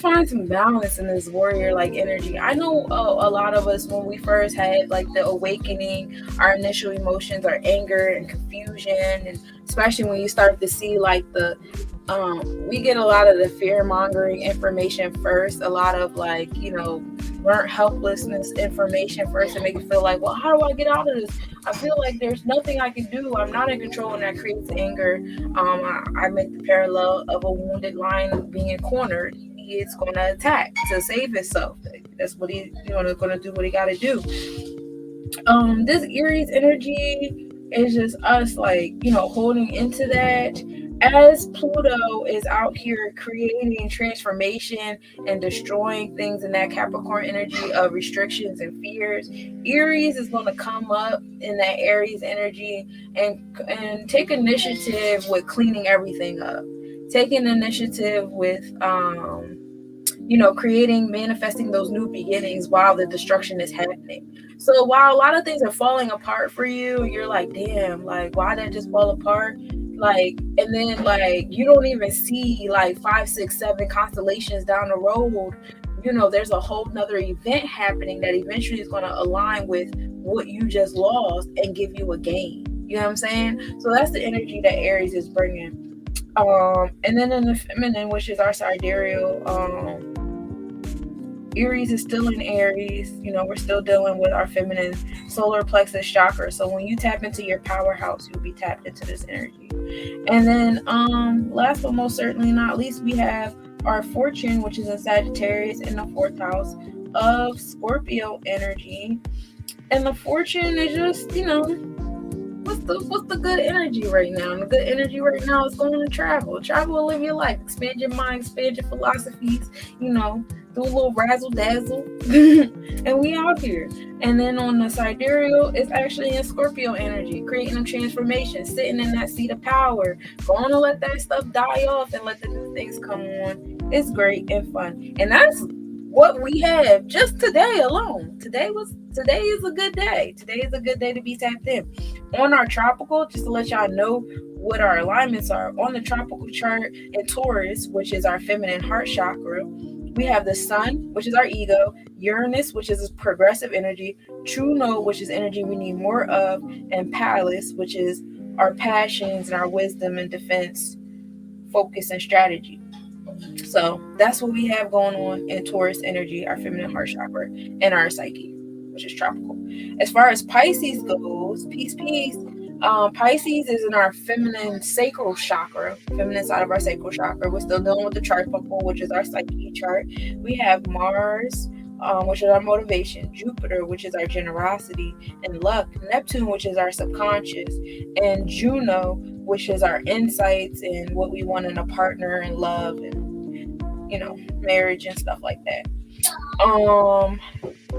find some balance in this warrior-like energy. I know a lot of us, when we first had like the awakening, our initial emotions are anger and confusion, and especially when you start to see like we get a lot of the fear-mongering information first, a lot of like, learned helplessness information first, and make you feel like, well, how do I get out of this? I feel like there's nothing I can do. I'm not in control, and that creates anger. I make the parallel of a wounded lion being cornered. He's going to attack to save himself. That's what he's going to do what he got to do. This Aries energy is just us, like, holding into that. As Pluto is out here creating transformation and destroying things in that Capricorn energy of restrictions and fears, Aries is going to come up in that Aries energy and take initiative with cleaning everything up, taking initiative with manifesting those new beginnings while the destruction is happening. So while a lot of things are falling apart for you, you're like, damn, like, why did that just fall apart? Like, and then like you don't even see like 5, 6, 7 constellations down the road. There's a whole nother event happening that eventually is going to align with what you just lost and give you a gain. You know what I'm saying? So that's the energy that Aries is bringing. And then in the feminine, which is our sidereal, Aries is still in Aries. We're still dealing with our feminine solar plexus chakra. So when you tap into your powerhouse, you'll be tapped into this energy. And then last but most certainly not least, we have our fortune, which is in Sagittarius in the 4th house of Scorpio energy. And the fortune is just, what's the good energy right now? And the good energy right now is going to travel and live your life, expand your mind, expand your philosophies, do a little razzle dazzle, and we out here. And then on the sidereal, it's actually in Scorpio energy, creating a transformation, sitting in that seat of power, going to let that stuff die off and let the new things come on. It's great and fun, and that's what we have just today alone. Today is a good day. Today is a good day to be tapped in. On our tropical, just to let y'all know what our alignments are, on the tropical chart in Taurus, which is our feminine heart chakra, we have the sun, which is our ego, Uranus, which is progressive energy, True Node, which is energy we need more of, and Pallas, which is our passions and our wisdom and defense, focus and strategy. So that's what we have going on in Taurus energy, our feminine heart chakra, and our psyche, which is tropical. As far as Pisces goes, peace. Pisces is in our feminine sacral chakra, feminine side of our sacral chakra. We're still dealing with the trifocal, which is our psyche chart. We have Mars, which is our motivation, Jupiter, which is our generosity and luck, Neptune, which is our subconscious, and Juno, which is our insights and what we want in a partner and love and, marriage and stuff like that. Um,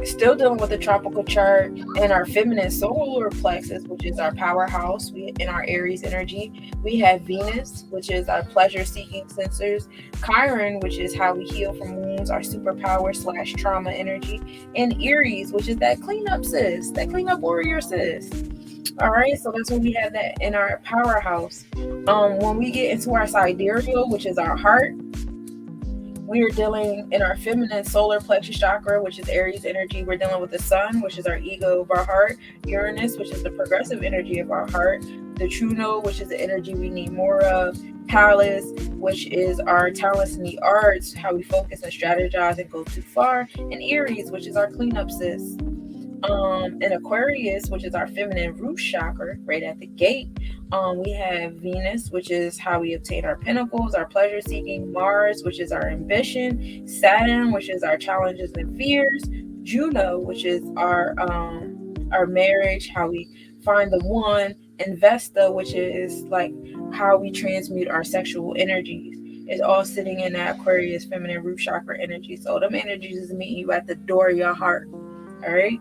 Still dealing with the tropical chart and our feminine solar plexus, which is our powerhouse. We in our Aries energy, we have Venus, which is our pleasure-seeking sensors, Chiron, which is how we heal from wounds, our superpower slash trauma energy, and Aries, which is that cleanup sis, that cleanup warrior sis. All right, so that's when we have that in our powerhouse. When we get into our sidereal, which is our heart, we are dealing in our feminine solar plexus chakra, which is Aries energy. We're dealing with the sun, which is our ego of our heart, Uranus, which is the progressive energy of our heart, the true node, which is the energy we need more of, Pallas, which is our talents in the arts, how we focus and strategize and go too far, and Aries, which is our cleanup sis. In Aquarius, which is our feminine root chakra, right at the gate, we have Venus, which is how we obtain our pinnacles, our pleasure seeking, Mars, which is our ambition, Saturn, which is our challenges and fears, Juno, which is our marriage, how we find the one, and Vesta, which is like how we transmute our sexual energies. It's all sitting in that Aquarius feminine root chakra energy. So them energies is meeting you at the door of your heart. All right.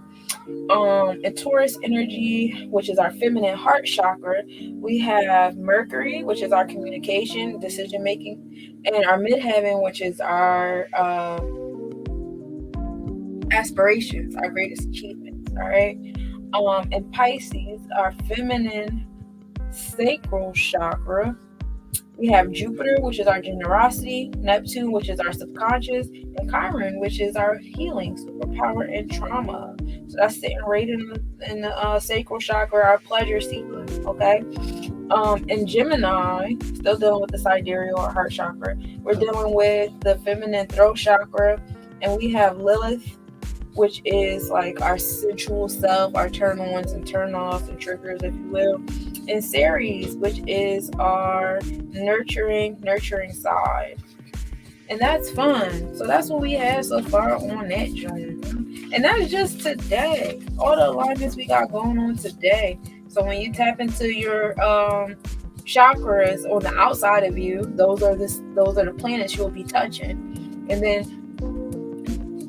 And Taurus energy, which is our feminine heart chakra, we have Mercury, which is our communication, decision making, and our midheaven, which is our aspirations, our greatest achievements. All right. And Pisces, our feminine sacral chakra. We have Jupiter, which is our generosity, Neptune, which is our subconscious, and Chiron, which is our healing, superpower, and trauma. So that's sitting right in the sacral chakra, our pleasure seeking. Okay. In Gemini, still dealing with the sidereal or heart chakra, we're dealing with the feminine throat chakra, and we have Lilith, which is like our sensual self, our turn ons and turn offs and triggers, if you will. And Ceres, which is our nurturing side. And that's fun. So that's what we have so far on that journey. And that is just today. All the alignments we got going on today. So when you tap into your chakras on the outside of you, those are the planets you'll be touching. And then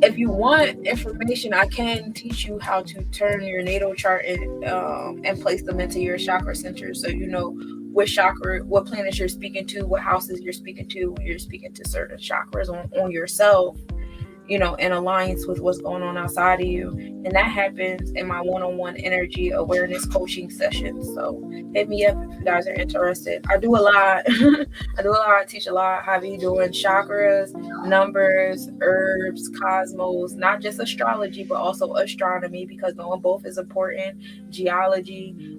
if you want information, I can teach you how to turn your natal chart and place them into your chakra centers, so you know what chakra, what planets you're speaking to, what houses you're speaking to when you're speaking to certain chakras on yourself, you know, in alliance with what's going on outside of you. And that happens in my one-on-one energy awareness coaching sessions. So hit me up if you guys are interested. I do a lot. I teach a lot. How you doing chakras, numbers, herbs, cosmos, not just astrology, but also astronomy, because knowing both is important. Geology.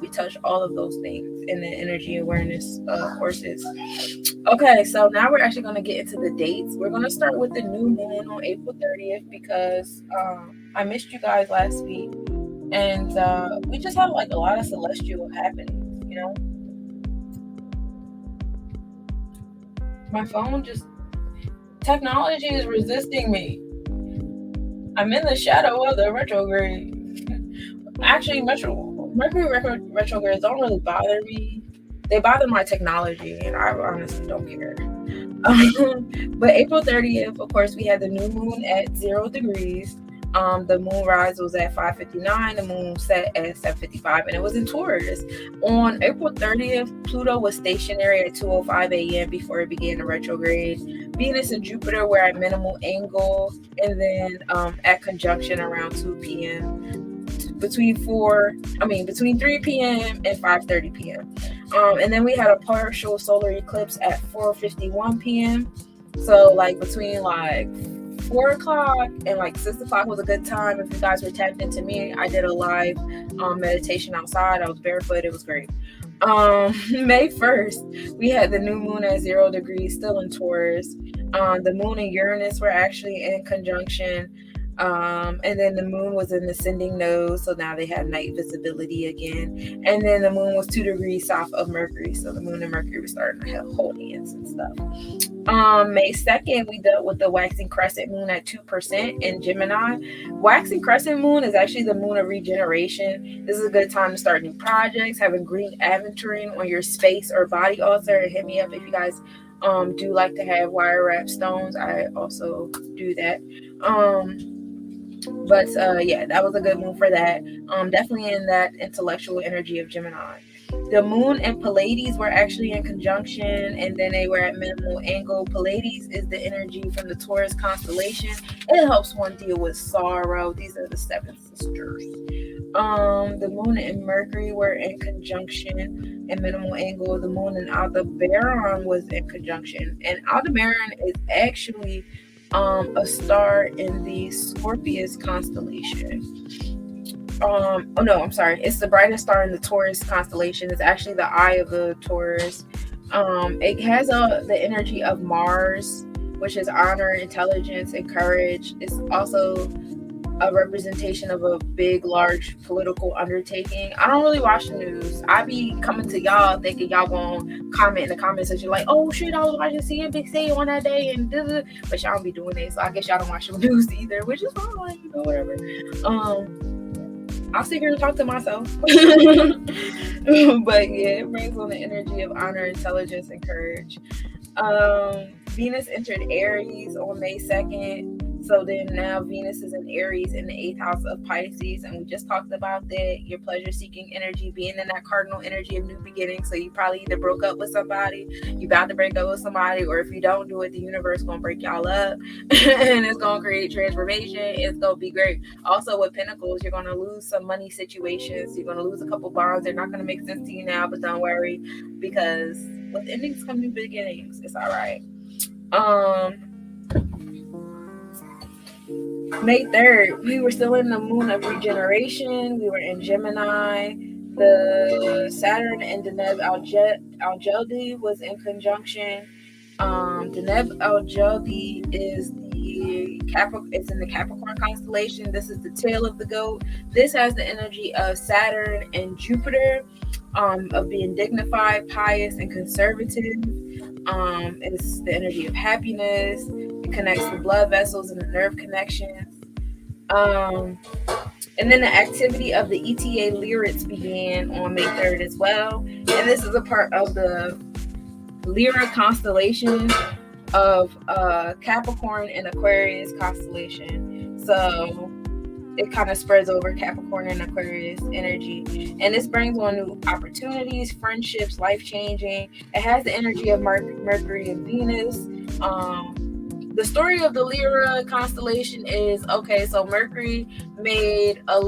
We touch all of those things in the energy awareness courses. Okay, so now we're actually going to get into the dates. We're going to start with the new moon on April 30th because I missed you guys last week. And we just had like a lot of celestial happenings, you know? My phone technology is resisting me. I'm in the shadow of the retrograde. Actually, Mercury retrogrades don't really bother me. They bother my technology, and I honestly don't care. But April 30th, of course, we had the new moon at 0 degrees. The moon rise was at 5:59. The moon set at 7:55, and it was in Taurus. On April 30th, Pluto was stationary at 2:05 a.m. before it began the retrograde. Venus and Jupiter were at minimal angle, and then at conjunction around 2 p.m. Between 3 p.m. and 5:30 p.m. And then we had a partial solar eclipse at 4:51 p.m. So like between like 4 o'clock and like 6 o'clock was a good time. If you guys were tapped into me, I did a live meditation outside. I was barefoot. It was great. May 1st, we had the new moon at 0 degrees, still in Taurus. The moon and Uranus were actually in conjunction. And then the moon was in ascending node, so now they had night visibility again. And then the moon was 2 degrees south of Mercury, so the moon and Mercury were starting to hold hands and stuff. May 2nd, we dealt with the waxing crescent moon at 2% in Gemini. Waxing crescent moon is actually the moon of regeneration. This is a good time to start new projects, having green aventuring on your space or body altar. And hit me up if you guys do like to have wire wrap stones. I also do that. But yeah, that was a good move for that. Definitely in that intellectual energy of Gemini. The moon and Pleiades were actually in conjunction, and then they were at minimal angle. Pleiades is the energy from the Taurus constellation. It helps one deal with sorrow. These are the seven sisters. The moon and Mercury were in conjunction and minimal angle. The moon and Aldebaran was in conjunction, and Aldebaran is actually a star in the Scorpius constellation. Oh no, I'm sorry. It's the brightest star in the Taurus constellation. It's actually the eye of the Taurus. It has the energy of Mars, which is honor, intelligence, and courage. It's also a representation of a big, large political undertaking. I don't really watch the news. I be coming to y'all thinking y'all gonna comment in the comment section like, oh shit, I was watching CNBC on that day, and but y'all don't be doing it. So I guess y'all don't watch the news either, which is fine, whatever. I'll sit here and talk to myself. But yeah, it brings on the energy of honor, intelligence, and courage. Venus entered Aries on May 2nd. So then now Venus is in Aries in the 8th house of Pisces. And we just talked about that. Your pleasure-seeking energy being in that cardinal energy of new beginnings. So you probably either broke up with somebody, you about to break up with somebody, or if you don't do it, the universe going to break y'all up. And it's going to create transformation. It's going to be great. Also with Pentacles, you're going to lose some money situations. You're going to lose a couple bonds. They're not going to make sense to you now, but don't worry, because with endings come new beginnings. It's all right. May 3rd, we were still in the moon of regeneration. We were in Gemini. The Saturn and Deneb Al-Judi was in conjunction. Deneb Al-Judi is it's in the Capricorn constellation. This is the tail of the goat. This has the energy of Saturn and Jupiter, of being dignified, pious, and conservative. It's the energy of happiness. It connects the blood vessels and the nerve connections. And then the activity of the ETA Lyrics began on May 3rd as well. And this is a part of the Lyra constellation of Capricorn and Aquarius constellation. So it kind of spreads over Capricorn and Aquarius energy. And this brings on new opportunities, friendships, life-changing. It has the energy of Mercury and Venus. The story of the Lyra constellation is, okay, so Mercury made a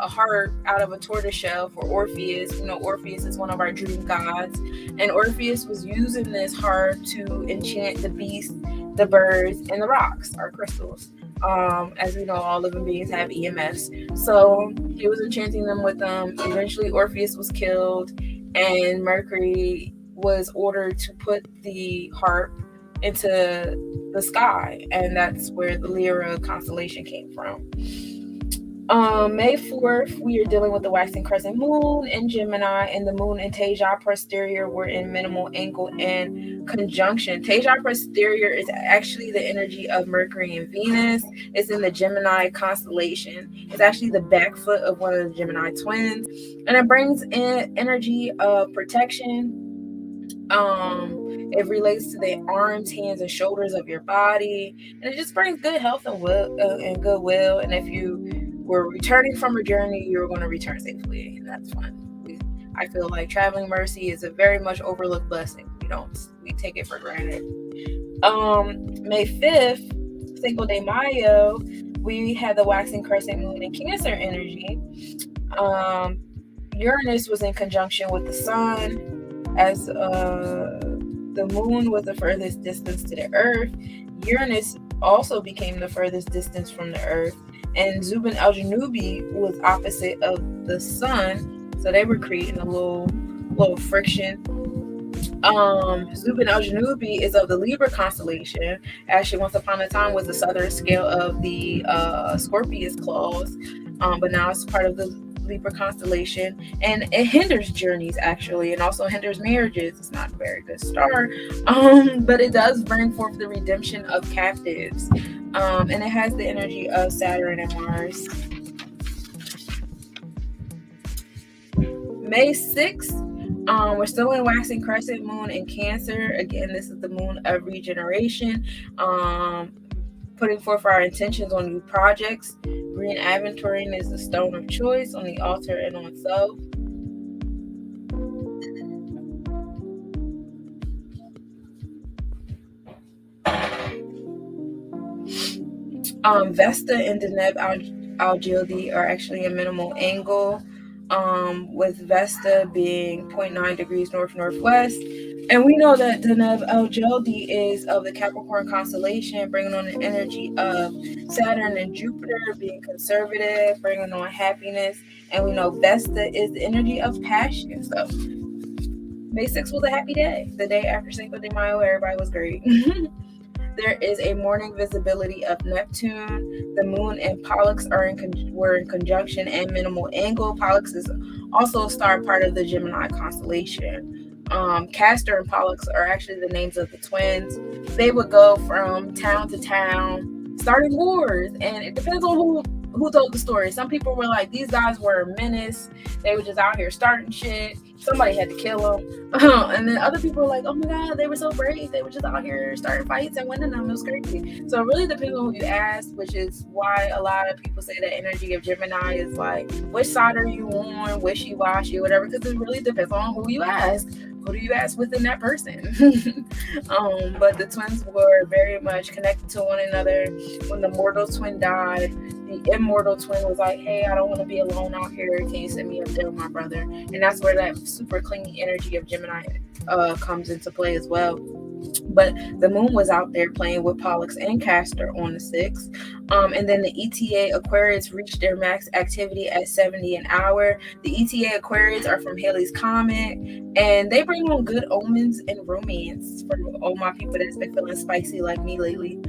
harp out of a tortoise shell for Orpheus. You know, Orpheus is one of our dream gods. And Orpheus was using this harp to enchant the beasts, the birds, and the rocks, our crystals. As we know, all living beings have EMFs. So he was enchanting them with them. Eventually, Orpheus was killed, and Mercury was ordered to put the harp into the sky, and that's where the Lyra constellation came from. May 4th, we are dealing with the waxing crescent moon in Gemini, and the moon and Tejas posterior were in minimal angle and conjunction. Tejas posterior is actually the energy of Mercury and Venus. It's in the Gemini constellation. It's actually the back foot of one of the Gemini twins, and it brings in energy of protection. It relates to the arms, hands, and shoulders of your body, and it just brings good health and goodwill. And if you were returning from a journey, you're going to return safely, and that's fun. I feel like traveling mercy is a very much overlooked blessing. We take it for granted. May 5th, Cinco de Mayo, we had the waxing crescent moon in Cancer energy. Uranus was in conjunction with the sun, as the moon was the furthest distance to the earth. Uranus also became the furthest distance from the earth, and Zubin al-Janubi was opposite of the sun, so they were creating a little friction. Zubin al-Janubi is of the Libra constellation. Actually, once upon a time was the southern scale of the Scorpius clause, but now it's part of the Libra constellation, and it hinders journeys actually, and also hinders marriages. It's not a very good star, but it does bring forth the redemption of captives, and it has the energy of Saturn and Mars. May 6th, We're still in waxing crescent moon in Cancer. Again, this is the moon of regeneration. Putting forth our intentions on new projects. Green aventurine is the stone of choice on the altar and on self. Vesta and Deneb Al-Jildi are actually a minimal angle, with Vesta being 0.9 degrees north-northwest. And we know that Deneb Al-Jildi is of the Capricorn constellation, bringing on the energy of Saturn and Jupiter, being conservative, bringing on happiness. And we know Vesta is the energy of passion. So May 6th was a happy day. The day after Cinco de Mayo, everybody was great. There is a morning visibility of Neptune. The moon and Pollux were in conjunction and minimal angle. Pollux is also a star part of the Gemini constellation. Castor and Pollux are actually the names of the twins. They would go from town to town, starting wars, and it depends on who told the story. Some people were like, these guys were a menace. They were just out here starting shit. Somebody had to kill them. And then other people were like, oh my God, they were so brave. They were just out here starting fights and winning them. It was crazy. So it really depends on who you ask, which is why a lot of people say that energy of Gemini is like, which side are you on, wishy-washy, whatever, because it really depends on who you ask. Who do you ask within that person? But the twins were very much connected to one another. When the mortal twin died, the immortal twin was like, hey, I don't want to be alone out here. Can you send me up there with my brother? And that's where that super clingy energy of Gemini comes into play as well. But the moon was out there playing with Pollux and Castor on the 6th. And then the ETA Aquarius reached their max activity at 70 an hour. The ETA Aquarius are from Halley's Comet, and they bring on good omens and romance for all my people that's been feeling spicy like me lately.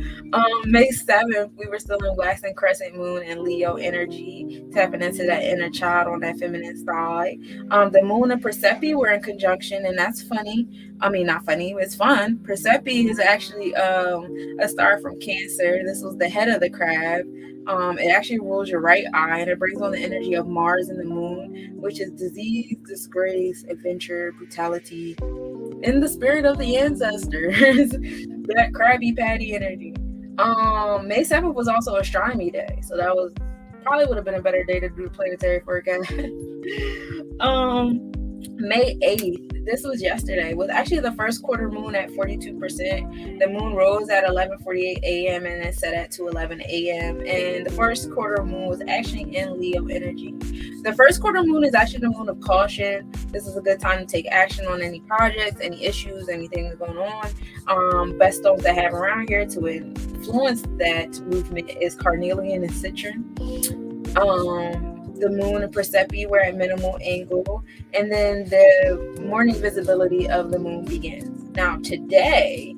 May 7th, we were still in waxing crescent moon and Leo energy, tapping into that inner child on that feminine side. The moon and Persephone were in conjunction, and that's funny. I mean, not funny, it's fun. Persephone is actually a star from Cancer. This was the head of the crab. It actually rules your right eye, and it brings on the energy of Mars and the moon, which is disease, disgrace, adventure, brutality, in the spirit of the ancestors. That Krabby Patty energy. May 7th was also astronomy day, so that was probably would have been a better day to do the planetary forecast. May 8th, this was yesterday, was actually the first quarter moon at 42%. The moon rose at 11:48 a.m. and then set at 2:11 a.m. And the first quarter moon was actually in Leo energy. The first quarter moon is actually the moon of caution. This is a good time to take action on any projects, any issues, anything that's going on. Best stones I have around here to influence that movement is carnelian and citron. The moon and Persephone were at minimal angle, and then the morning visibility of the moon begins. Now today,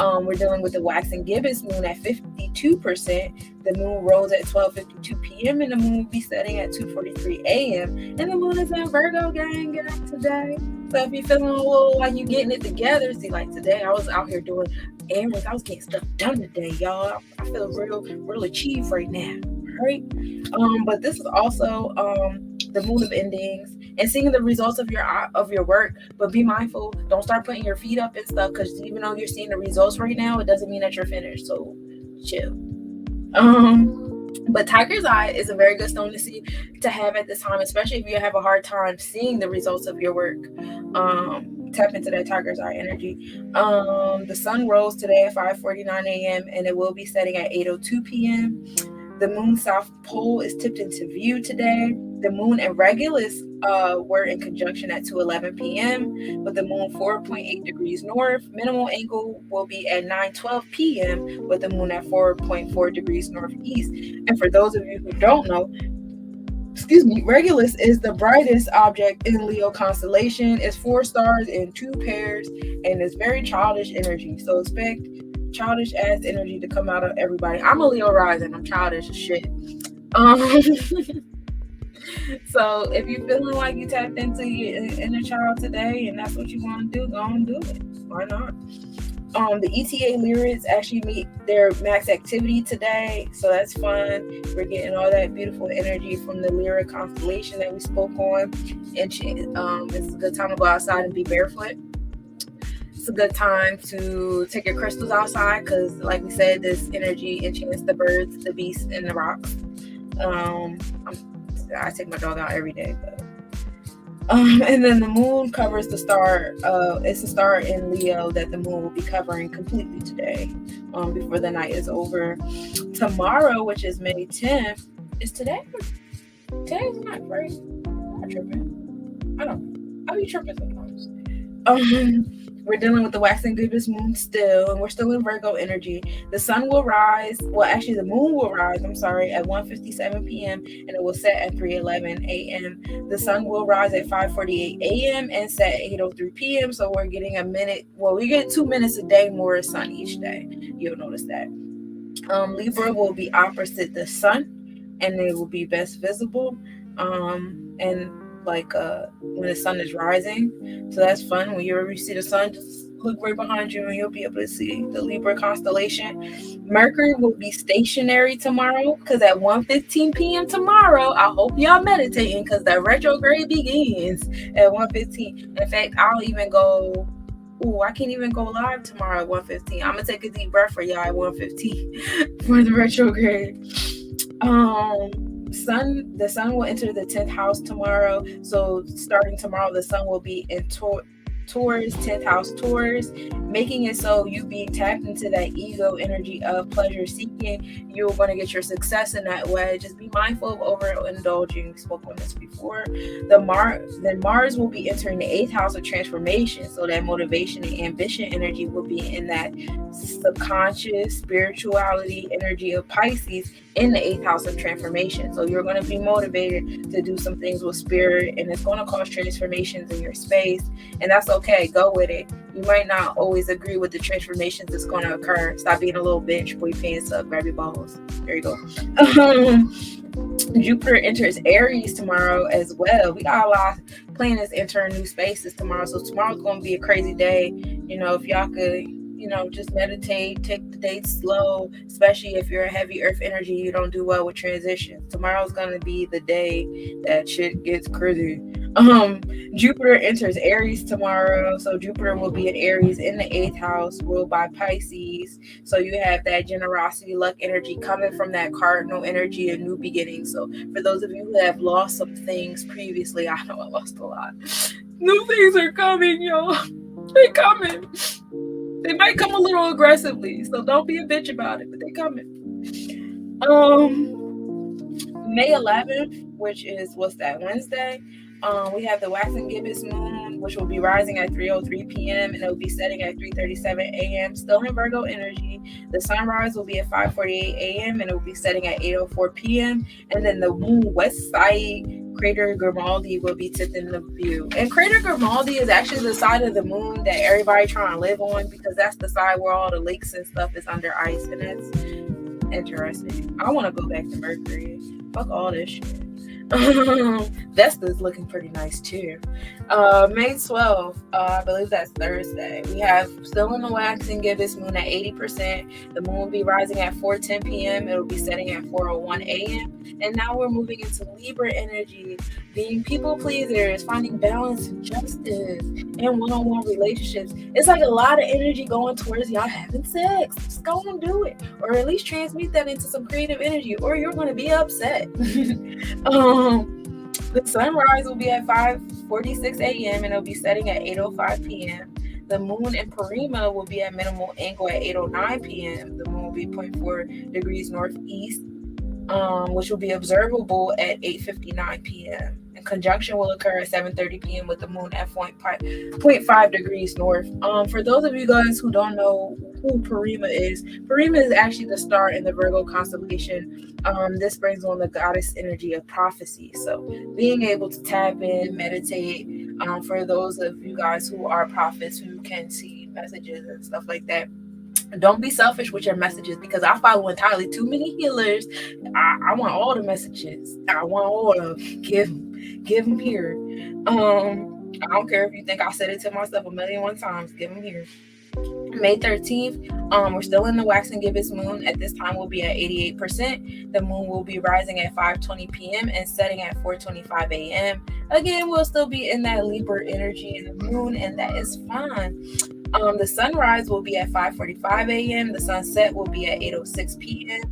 we're dealing with the waxing gibbous moon at 52%. The moon rose at 12:52 p.m. and the moon will be setting at 2:43 a.m. And the moon is in Virgo gang today. So if you're feeling a little like you're getting it together, see, like today I was out here doing errands. I was getting stuff done today, y'all. I feel real achieved right now. Right? But this is also the moon of endings and seeing the results of your work. But be mindful, don't start putting your feet up and stuff, because even though you're seeing the results right now, it doesn't mean that you're finished. So chill. But Tiger's Eye is a very good stone to have at this time, especially if you have a hard time seeing the results of your work. Tap into that Tiger's Eye energy. The sun rose today at 5:49 a.m. and it will be setting at 8:02 p.m. The moon south pole is tipped into view today. The moon and Regulus were in conjunction at 2:11 p.m. with the moon 4.8 degrees north. Minimal angle will be at 9:12 p.m. with the moon at 4.4 degrees northeast. And for those of you who don't know, Regulus is the brightest object in Leo constellation. It's 4 stars in 2 pairs, and it's very childish energy. So expect childish ass energy to come out of everybody. I'm a Leo rising. I'm childish as shit. So if you're feeling like you tapped into your inner child today and that's what you want to do, go and do it. Why not? The ETA lyrics actually meet their max activity today, so that's fun. We're getting all that beautiful energy from the Lyra constellation that we spoke on, and it's a good time to go outside and be barefoot. It's a good time to take your crystals outside because, like we said, this energy enchants the birds, the beasts, and the rocks. I take my dog out every day, but and then the moon covers the star. It's a star in Leo that the moon will be covering completely today, before the night is over. Tomorrow, which is May 10th, is today. Today's not right. I'm not tripping. I don't know. I be tripping sometimes. We're dealing with the waxing gibbous moon still, and we're still in Virgo energy. The sun will rise. Well, actually, the moon will rise. I'm sorry, at 1:57 p.m. and it will set at 3:11 a.m. The sun will rise at 5:48 a.m. and set at 8:03 p.m. So we're getting a minute. Well, we get 2 minutes a day more sun each day. You'll notice that. Libra will be opposite the sun, and it will be best visible. And like when the sun is rising, so that's fun. When you see the sun, just look right behind you and you'll be able to see the Libra constellation. Mercury will be stationary tomorrow because at 1:15 p.m. tomorrow, I hope y'all meditating because the retrograde begins at 1:15. In fact, I'll even go. I can't even go live tomorrow at 1:15. I'm gonna take a deep breath for y'all at 1:15 for the retrograde. The sun will enter the 10th house tomorrow. So starting tomorrow, the sun will be in Taurus, 10th house Taurus, making it so you being tapped into that ego energy of pleasure seeking, you're going to get your success in that way. Just be mindful of overindulging. We spoke on this before. Then Mars will be entering the 8th house of transformation. So that motivation and ambition energy will be in that subconscious spirituality energy of Pisces in the 8th house of transformation. So you're going to be motivated to do some things with spirit, and it's going to cause transformations in your space, and that's okay. Go with it. You might not always agree with the transformations that's going to occur. Stop being a little bitch, pull your pants up, grab your balls. There you go. Jupiter enters Aries tomorrow as well. We got a lot of planets entering new spaces tomorrow, so tomorrow's going to be a crazy day. If y'all could just meditate, take the day slow, especially if you're a heavy earth energy, you don't do well with transitions. Tomorrow's going to be the day that shit gets crazy. Jupiter enters Aries tomorrow, so Jupiter will be in Aries in the 8th house, ruled by Pisces. So you have that generosity, luck energy coming from that cardinal energy of new beginnings. So for those of you who have lost some things previously, I know I lost a lot. New things are coming, y'all. They're coming. They might come a little aggressively, so don't be a bitch about it, but they coming. May 11th, which is Wednesday. We have the waxing gibbous moon, which will be rising at 3:03 p.m. and it will be setting at 3:37 a.m. Still in Virgo energy. The sunrise will be at 5:48 a.m. and it will be setting at 8:04 p.m. And then the moon west side, Crater Grimaldi, will be tipped in the view. And Crater Grimaldi is actually the side of the moon that everybody trying to live on, because that's the side where all the lakes and stuff is under ice, and that's interesting. I want to go back to Mercury. Fuck all this shit. Vesta's looking pretty nice too. May 12th, I believe that's Thursday. We have still in the waxing gibbous moon at 80%. The moon will be rising at 4:10 p.m. It'll be setting at 4:01 a.m. And now we're moving into Libra energy, being people pleasers, finding balance and justice in one-on-one relationships. It's like a lot of energy going towards y'all having sex. Just go and do it, or at least transmute that into some creative energy, or you're going to be upset. The sunrise will be at 5:46 a.m. and it'll be setting at 8:05 p.m. The moon in Parima will be at minimal angle at 8:09 p.m. The moon will be 0.4 degrees northeast, which will be observable at 8:59 p.m. And conjunction will occur at 7:30 p.m. with the moon at 0.5 degrees north. For those of you guys who don't know who Parima is actually the star in the Virgo constellation. This brings on the goddess energy of prophecy. So being able to tap in, meditate, for those of you guys who are prophets who can see messages and stuff like that. Don't be selfish with your messages, because I follow entirely too many healers. I want all the messages. I want all of them. Give them here. I don't care if you think I said it to myself 1,000,001 times. Give them here. May 13th, we're still in the waxing gibbous moon. At this time, we'll be at 88%. The moon will be rising at 5:20 p.m. and setting at 4:25 a.m. Again, we'll still be in that Libra energy in the moon, and that is fine. The sunrise will be at 5:45 a.m. The sunset will be at 8:06 p.m.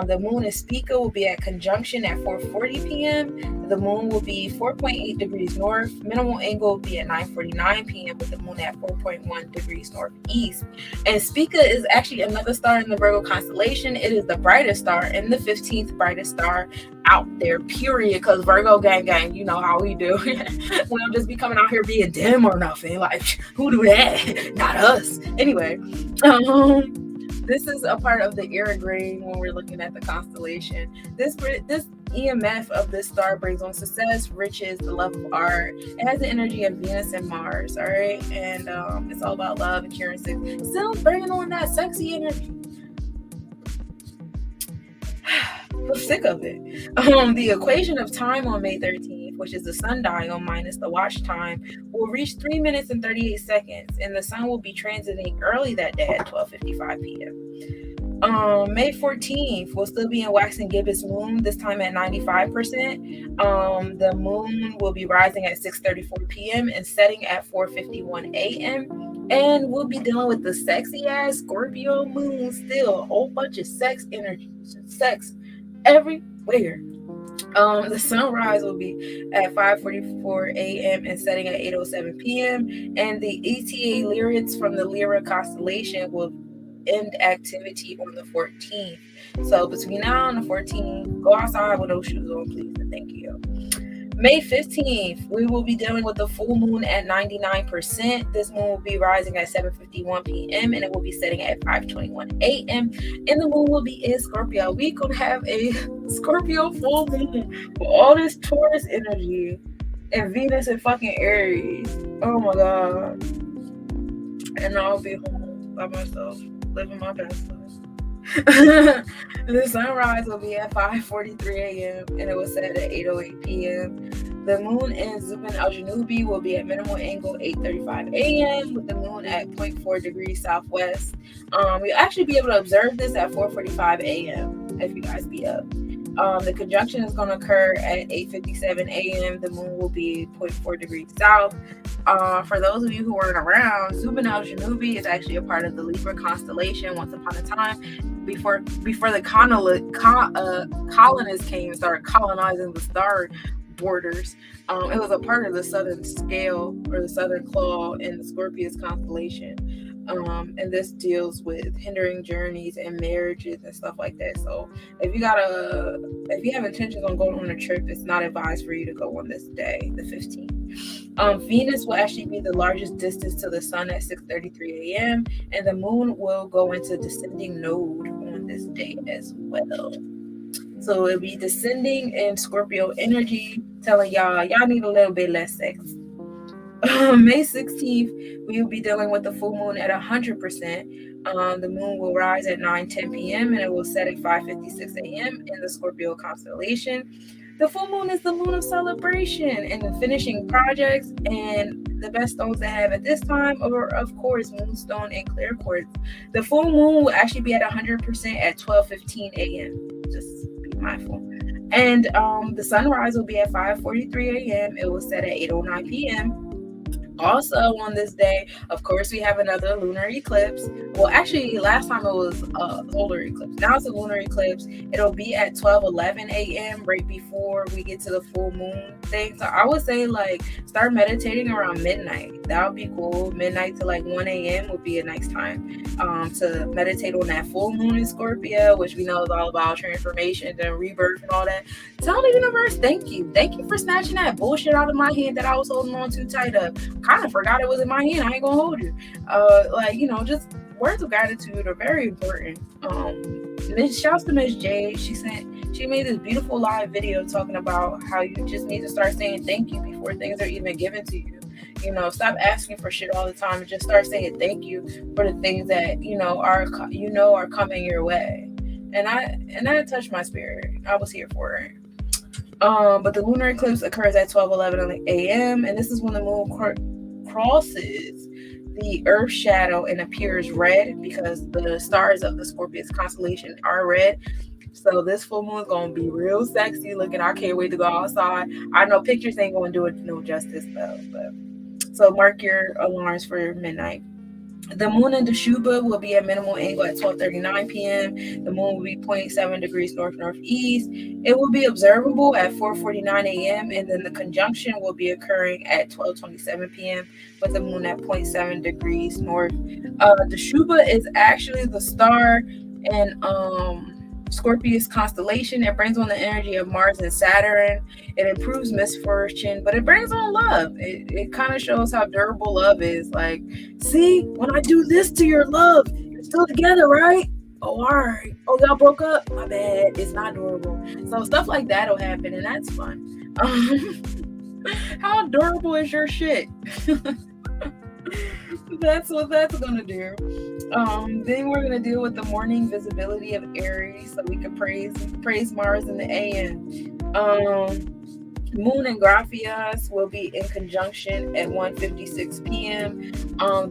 The moon and Spica will be at conjunction at 4:40 p.m. The moon will be 4.8 degrees north. Minimal angle will be at 9:49 p.m. with the moon at 4.1 degrees northeast. And Spica is actually another star in the Virgo constellation. It is the brightest star and the 15th brightest star out there, period. Because Virgo gang, you know how we do. We don't just be coming out here being dim or nothing. Like, who do that? Not us. Anyway, this is a part of the retrograde when we're looking at the constellation. This EMF of this star brings on success, riches, the love of art. It has the energy of Venus and Mars, all right? And it's all about love and curing sick. Still bringing on that sexy energy. I'm sick of it. The equation of time on May 13th, which is the sundial minus the watch time, will reach 3 minutes and 38 seconds, and the sun will be transiting early that day at 12:55 p.m. May 14th, we'll still be in waxing gibbous moon, this time at 95%. The moon will be rising at 6:34 p.m. and setting at 4:51 a.m. And we'll be dealing with the sexy ass Scorpio moon still. A whole bunch of sex energy, sex everywhere. The sunrise will be at 5:44 a.m. and setting at 8:07 p.m. And the ETA Lyrids from the Lyra constellation will end activity on the 14th. So between now and the 14th, go outside with those shoes on, please, and thank you. May 15th, we will be dealing with the full moon at 99%. This moon will be rising at 7:51 p.m. and it will be setting at 5:21 a.m. And the moon will be in Scorpio. We could have a Scorpio full moon with all this Taurus energy and Venus in fucking Aries. Oh my god. And I'll be home by myself, living my best life. The sunrise will be at 5:43 a.m. and it will set at 8:08 p.m. The moon in Zubin al-Janubi will be at minimal angle 8:35 a.m. with the moon at 0.4 degrees southwest. You'll actually be able to observe this at 4:45 a.m. if you guys be up. The conjunction is going to occur at 8:57 a.m. The moon will be 0.4 degrees south. For those of you who weren't around, Zubin al-Janubi is actually a part of the Libra constellation once upon a time. Before the colonists came and started colonizing the star borders, it was a part of the southern scale or the southern claw in the Scorpius constellation. And this deals with hindering journeys and marriages and stuff like that. So if you have intentions on going on a trip, it's not advised for you to go on this day, the 15th. Venus will actually be the largest distance to the sun at 6:33 a.m. and the moon will go into descending node on this day as well. So it'll be descending in Scorpio energy, telling y'all need a little bit less sex. May 16th, we will be dealing with the full moon at 100%. The moon will rise at 9:10 p.m. and it will set at 5:56 a.m. in the Scorpio constellation. The full moon is the moon of celebration and finishing projects, and the best stones to have at this time are, of course, moonstone and clear quartz. The full moon will actually be at 100% at 12:15 a.m. Just be mindful. And the sunrise will be at 5:43 a.m. It will set at 8:09 p.m. Also on this day, of course, we have another lunar eclipse. Well, actually, last time it was a solar eclipse. Now it's a lunar eclipse. It'll be at 12:11 a.m. right before we get to the full moon thing. So I would say, start meditating around midnight. That would be cool. Midnight to 1 a.m. would be a nice time to meditate on that full moon in Scorpio, which we know is all about transformation and rebirth and all that. Tell the universe, thank you. Thank you for snatching that bullshit out of my hand that I was holding on too tight up. Kind of forgot it was in my hand. I ain't gonna hold you. Just words of gratitude are very important. Shouts to Miss J. She made this beautiful live video talking about how you just need to start saying thank you before things are even given to you. Stop asking for shit all the time and just start saying thank you for the things that are coming your way. And that touched my spirit. I was here for it. But the lunar eclipse occurs at 12:11 a.m. and this is when the moon crosses the Earth shadow and appears red because the stars of the Scorpius constellation are red. So this full moon is gonna be real sexy looking. I can't wait to go outside. I know pictures ain't gonna do it no justice though, but so mark your alarms for midnight. The moon in Dashuba will be at minimal angle at 12:39 p.m. The moon will be 0.7 degrees north-northeast. It will be observable at 4:49 a.m. and then the conjunction will be occurring at 12:27 p.m. with the moon at 0.7 degrees north. Dashuba is actually the star in Scorpius constellation. It brings on the energy of Mars and Saturn. It improves misfortune, but it brings on love. It kind of shows how durable love is. Like, see, when I do this to your love, you're still together, right? Oh, all right. Oh, y'all broke up? My bad. It's not durable. So stuff like that will happen, and that's fun. How durable is your shit? That's what that's gonna do. Then we're gonna deal with the morning visibility of Aries, so we can praise Mars in the AM. Moon and Graphias will be in conjunction at 1:56 p.m.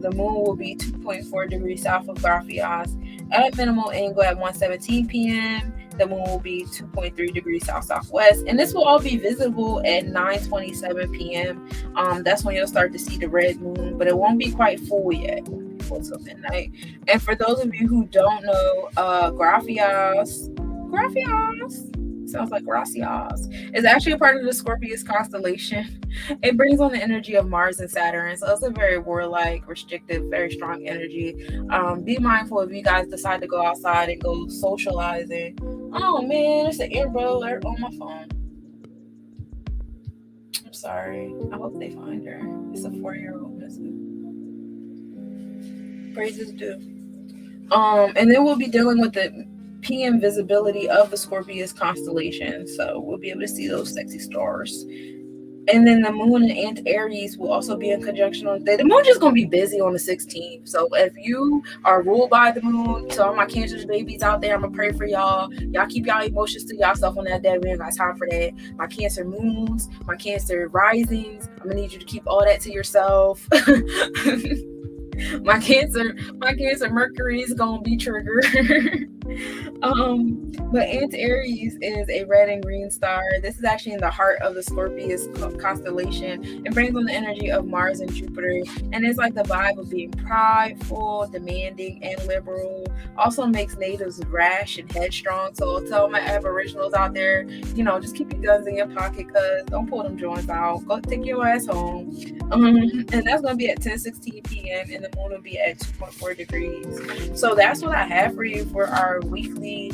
The moon will be 2.4 degrees south of Graphias at minimal angle at 1:17 p.m. The moon will be 2.3 degrees south-southwest, and this will all be visible at 9:27 p.m. That's when you'll start to see the red moon, but it won't be quite full yet. It won't be full till midnight. And for those of you who don't know, Graphias sounds like gracias, is actually a part of the Scorpius constellation. It brings on the energy of Mars and Saturn, so it's a very warlike, restrictive, very strong energy. Be mindful if you guys decide to go outside and go socializing. Oh man, it's an earbud alert on my phone. I'm sorry. I hope they find her. It's a 4-year-old missing. Praises due. And then we'll be dealing with the PM visibility of the Scorpius constellation, so we'll be able to see those sexy stars. And then the moon and Aries will also be in conjunction on the day. The moon just gonna be busy on the 16th. So if you are ruled by the moon, to all my Cancer babies out there, I'm gonna pray for y'all. Y'all keep y'all emotions to yourself on that day. We ain't got time for that. My Cancer moons, my Cancer risings, I'm gonna need you to keep all that to yourself. my cancer Mercury is gonna be triggered. But Antares is a red and green star. This is actually in the heart of the Scorpius constellation. It brings on the energy of Mars and Jupiter, and it's like the vibe of being prideful, demanding, and liberal. Also makes natives rash and headstrong. So I'll tell my aboriginals out there, just keep your guns in your pocket, cause don't pull them joints out. Go take your ass home. And that's gonna be at 10:16 p.m. and the moon will be at 2.4 degrees. So that's what I have for you for our weekly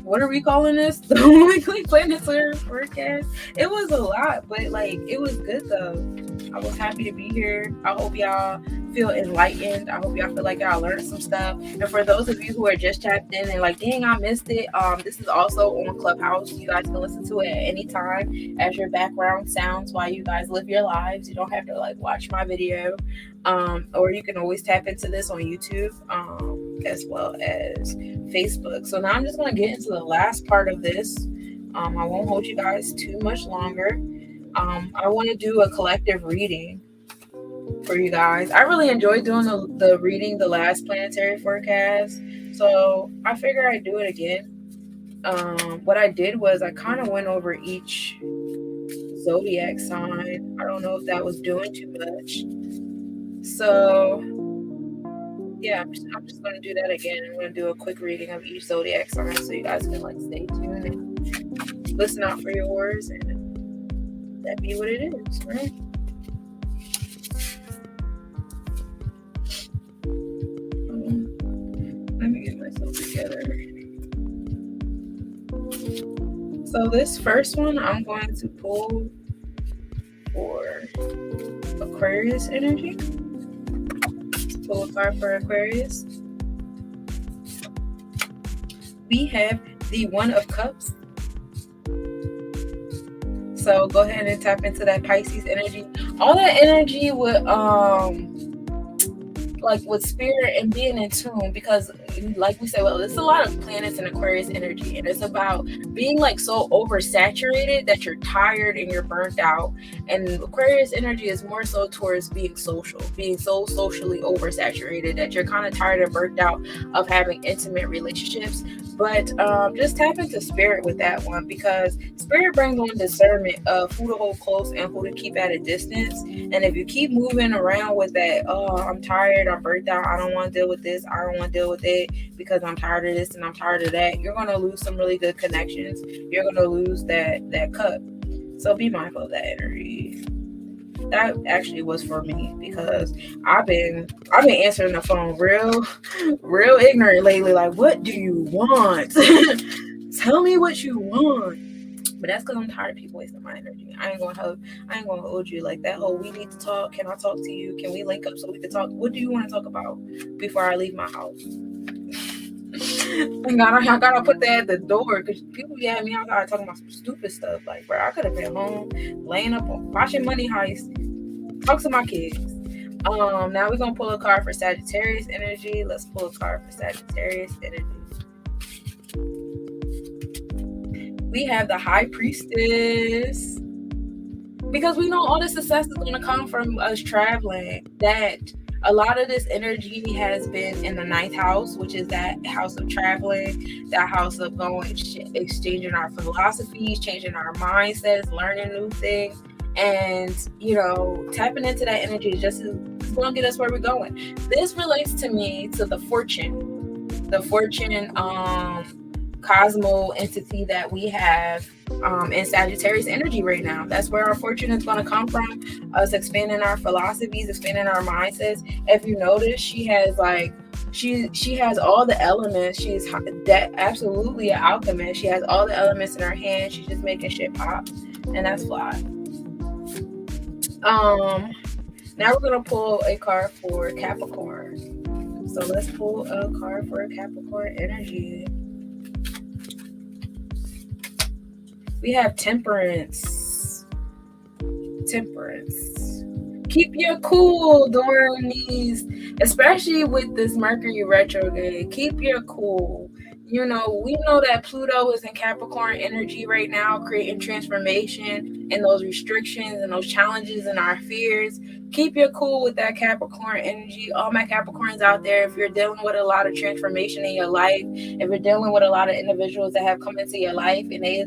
what are we calling this? The weekly planetary forecast. It was a lot, but it was good though. I was happy to be here. I hope y'all feel enlightened. I hope y'all feel like y'all learned some stuff. And for those of you who are just tapped in and dang, I missed it. This is also on Clubhouse. You guys can listen to it at any time as your background sounds while you guys live your lives. You don't have to watch my video. Or you can always tap into this on YouTube, as well as Facebook. So now I'm just going to get into the last part of this. I won't hold you guys too much longer. I want to do a collective reading for you guys. I really enjoyed doing the reading, the last planetary forecast. So I figure I'd do it again. What I did was I kind of went over each zodiac sign. I don't know if that was doing too much. So yeah, I'm just going to do that again. I'm going to do a quick reading of each zodiac sign so you guys can stay tuned and listen out for yours, and that be what it is, right? Let me get myself together. So this first one, I'm going to pull for Aquarius energy. Pull a card for Aquarius. We have the One of Cups. So go ahead and tap into that Pisces energy. All that energy with with spirit and being in tune, because like we said, well, it's a lot of planets in Aquarius energy, and it's about being like so oversaturated that you're tired and you're burnt out. And Aquarius energy is more so towards being social, being so socially oversaturated that you're kind of tired and burnt out of having intimate relationships. But just tap into spirit with that one, because spirit brings on discernment of who to hold close and who to keep at a distance. And if you keep moving around with that, oh, I'm tired, I'm burnt out, I don't want to deal with this, I don't want to deal with it because I'm tired of this and I'm tired of that, you're going to lose some really good connections. You're going to lose that cup. So be mindful of that energy. That actually was for me, because I've been answering the phone real ignorant lately. Like, what do you want? Tell me what you want. But that's because I'm tired of people wasting my energy. I ain't gonna hold you like that. Oh, we need to talk. Can I talk to you? Can we link up so we can talk? What do you want to talk about before I leave my house? I gotta put that at the door, because people be at me outside talking about some stupid stuff. Like, bro, I could have been home laying up watching Money Heist, talk to my kids. Now we're gonna pull a card for Sagittarius energy. Let's pull a card for Sagittarius energy. We have the High Priestess, because we know all the success is going to come from us traveling. That a lot of this energy has been in the 9th house, which is that house of traveling, that house of going, exchanging our philosophies, changing our mindsets, learning new things. And, tapping into that energy is just going to get us where we're going. This relates to me to the fortune cosmo entity that we have in Sagittarius energy right now. That's where our fortune is going to come from, us expanding our philosophies, expanding our mindsets. If you notice, she has she has all the elements. She's absolutely an alchemist. She has all the elements in her hand. She's just making shit pop, and that's fly. Now we're going to pull a card for Capricorn. So let's pull a card for Capricorn energy. We have Temperance. Keep your cool during these, especially with this Mercury retrograde. Keep your cool. We know that Pluto is in Capricorn energy right now, creating transformation and those restrictions and those challenges and our fears. Keep your cool with that Capricorn energy. All my Capricorns out there, if you're dealing with a lot of transformation in your life, if you're dealing with a lot of individuals that have come into your life and they're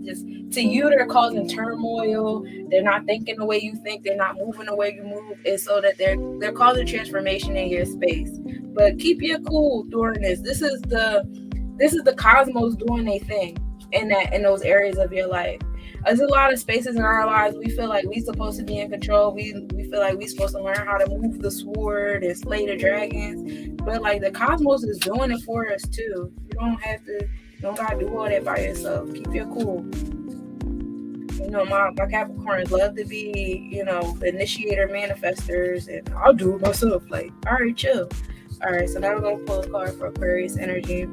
causing turmoil, they're not thinking the way you think, they're not moving the way you move, it's so that they're causing transformation in your space. But keep your cool during this. This is the cosmos doing a thing in those areas of your life. There's a lot of spaces in our lives we feel like we're supposed to be in control. We feel like we're supposed to learn how to move the sword and slay the dragons. But like the cosmos is doing it for us too. You don't gotta do all that by yourself. Keep your cool. My Capricorns love to be, the initiator manifestors, and I'll do it myself. Like, all right, chill. All right, so now we're gonna pull a card for Aquarius energy.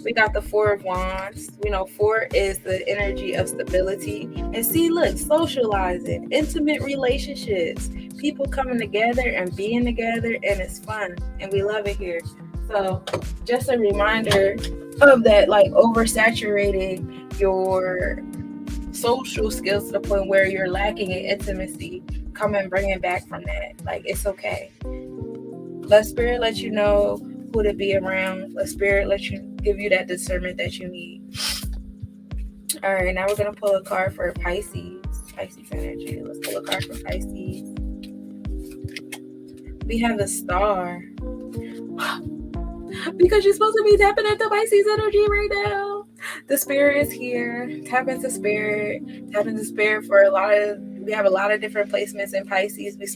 We got the Four of Wands. 4 is the energy of stability. And see, look, socializing, intimate relationships, people coming together and being together, and it's fun. And we love it here. So just a reminder of that, like oversaturating your social skills to the point where you're lacking in intimacy. Come and bring it back from that. Like, it's okay. Let Spirit let you know who to be around. Let Spirit give you that discernment that you need. All right, now we're going to pull a card for Pisces energy. Let's pull a card for Pisces. We have the Star. Because you're supposed to be tapping into Pisces energy right now. The Spirit is here. Tap into Spirit for we have a lot of different placements in Pisces we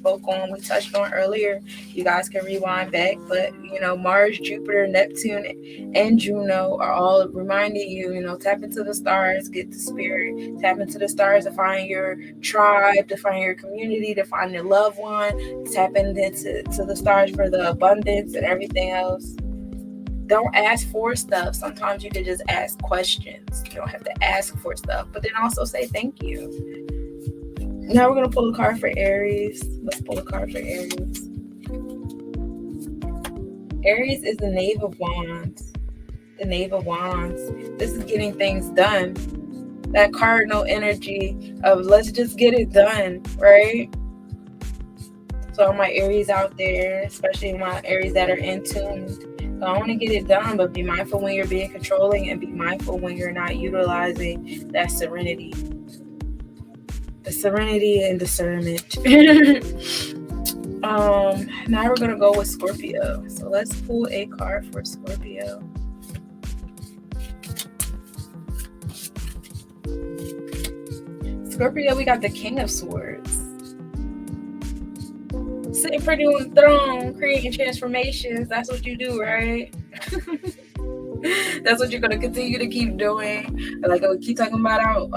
touched on earlier. You guys can rewind back, but Mars, Jupiter, Neptune, and Juno are all reminding you, tap into the stars, get the Spirit, tap into the stars to find your tribe, to find your community, to find your loved one, tap into the stars for the abundance and everything else. Don't ask for stuff. Sometimes you can just ask questions. You don't have to ask for stuff, but then also say thank you. Now we're going to pull a card for Aries. Let's pull a card for Aries. Aries is the Knave of Wands. The Knave of Wands. This is getting things done. That cardinal energy of let's just get it done, right? So all my Aries out there, especially my Aries that are in tune. So I want to get it done, but be mindful when you're being controlling and be mindful when you're not utilizing that serenity. The serenity and discernment. Now we're gonna go with Scorpio. So let's pull a card for Scorpio. Scorpio, we got the King of Swords. Sitting pretty on the throne, creating transformations. That's what you do, right? That's what you're gonna continue to keep doing. Like I keep talking about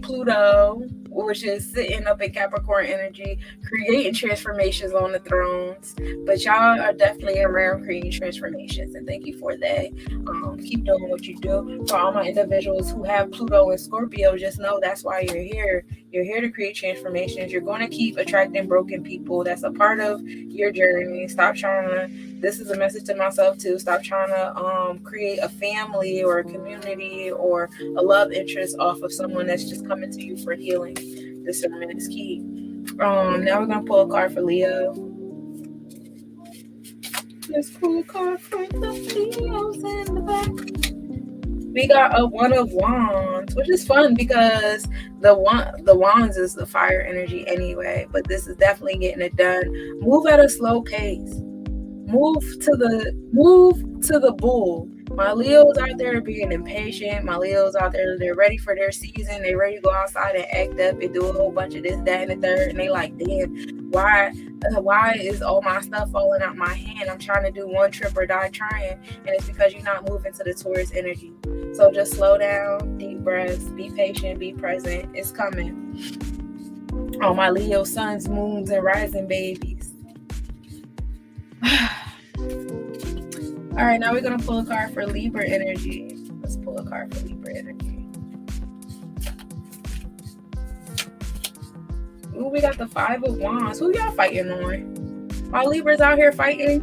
Pluto, which is sitting up in Capricorn energy, creating transformations on the thrones. But y'all are definitely around creating transformations, and thank you for that. Keep doing what you do. For all my individuals who have Pluto and Scorpio, just know that's why you're here. You're here to create transformations. You're going to keep attracting broken people. That's a part of your journey. Stop trying to, this is a message to myself too, stop trying to create a family or a community or a love interest off of someone that's just coming to you for healing. Discernment is key. Now we're going to pull a card for Leo. Let's pull a card for the Leos in the back. We got a One of Wands, which is fun because the Wands is the fire energy anyway, but this is definitely getting it done. Move at a slow pace. Move to the bull. My Leos out there are being impatient. My Leos out there, they're ready for their season. They're ready to go outside and act up and do a whole bunch of this, that, and the third. And they like, damn, why is all my stuff falling out my hand? I'm trying to do one trip or die trying. And it's because you're not moving to the Taurus energy. So just slow down, deep breaths, be patient, be present. It's coming. All my Leo suns, moons, and rising babies. All right, now we're going to pull a card for Libra energy. Let's pull a card for Libra energy. Ooh, we got the Five of Wands. Who y'all fighting on? My Libras out here fighting.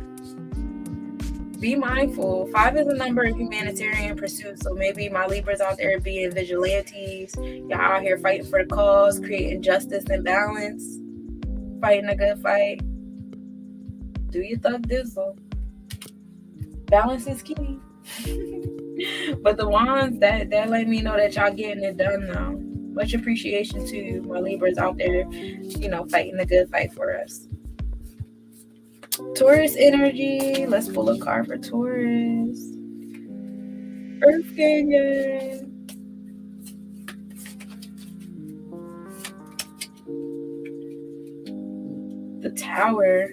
Be mindful. 5 is a number of humanitarian pursuits, so maybe my Libras out there being vigilantes. Y'all out here fighting for the cause, creating justice and balance, fighting a good fight. Do your thug dizzle. Balance is key. But the Wands, that let me know that y'all getting it done now. Much appreciation to you, my Libras out there, fighting a good fight for us. Taurus energy. Let's pull a card for Taurus. Earth gang. The Tower.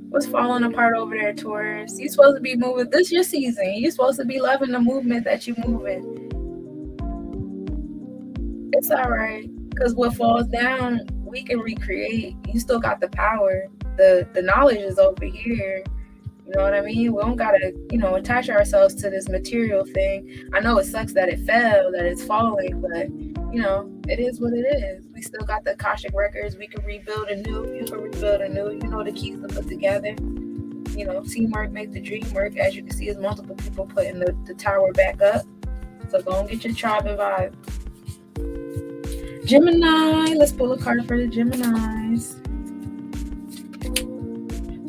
What's falling apart over there, Taurus? You're supposed to be moving. This is your season. You're supposed to be loving the movement that you're moving. It's all right. Because what falls down, we can recreate. You still got the power. The knowledge is over here. You know what I mean? We don't got to, attach ourselves to this material thing. I know it sucks that it fell, that it's falling, but, it is what it is. We still got the Akashic records. We can rebuild anew. You can rebuild anew. You know the keys to put together. Teamwork make the dream work. As you can see, there's multiple people putting the tower back up. So go and get your tribe and vibe. Gemini. Let's pull a card for the Geminis.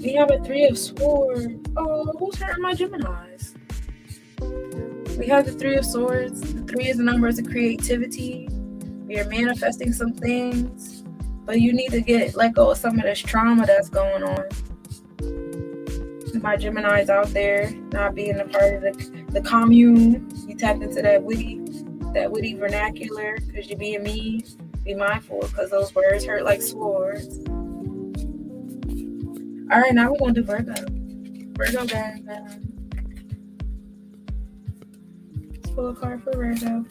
We have a 3 of Swords. Oh, who's hurting my Geminis? We have the 3 of Swords. The 3 is the number of creativity. We are manifesting some things, but you need to let go of some of this trauma that's going on. My Geminis out there not being a part of the commune. You tapped into that witty vernacular because you're being mean. Be mindful because those words hurt like swords. All right, now we're going to do Virgo. Virgo, gang. Let's pull a card for Virgo.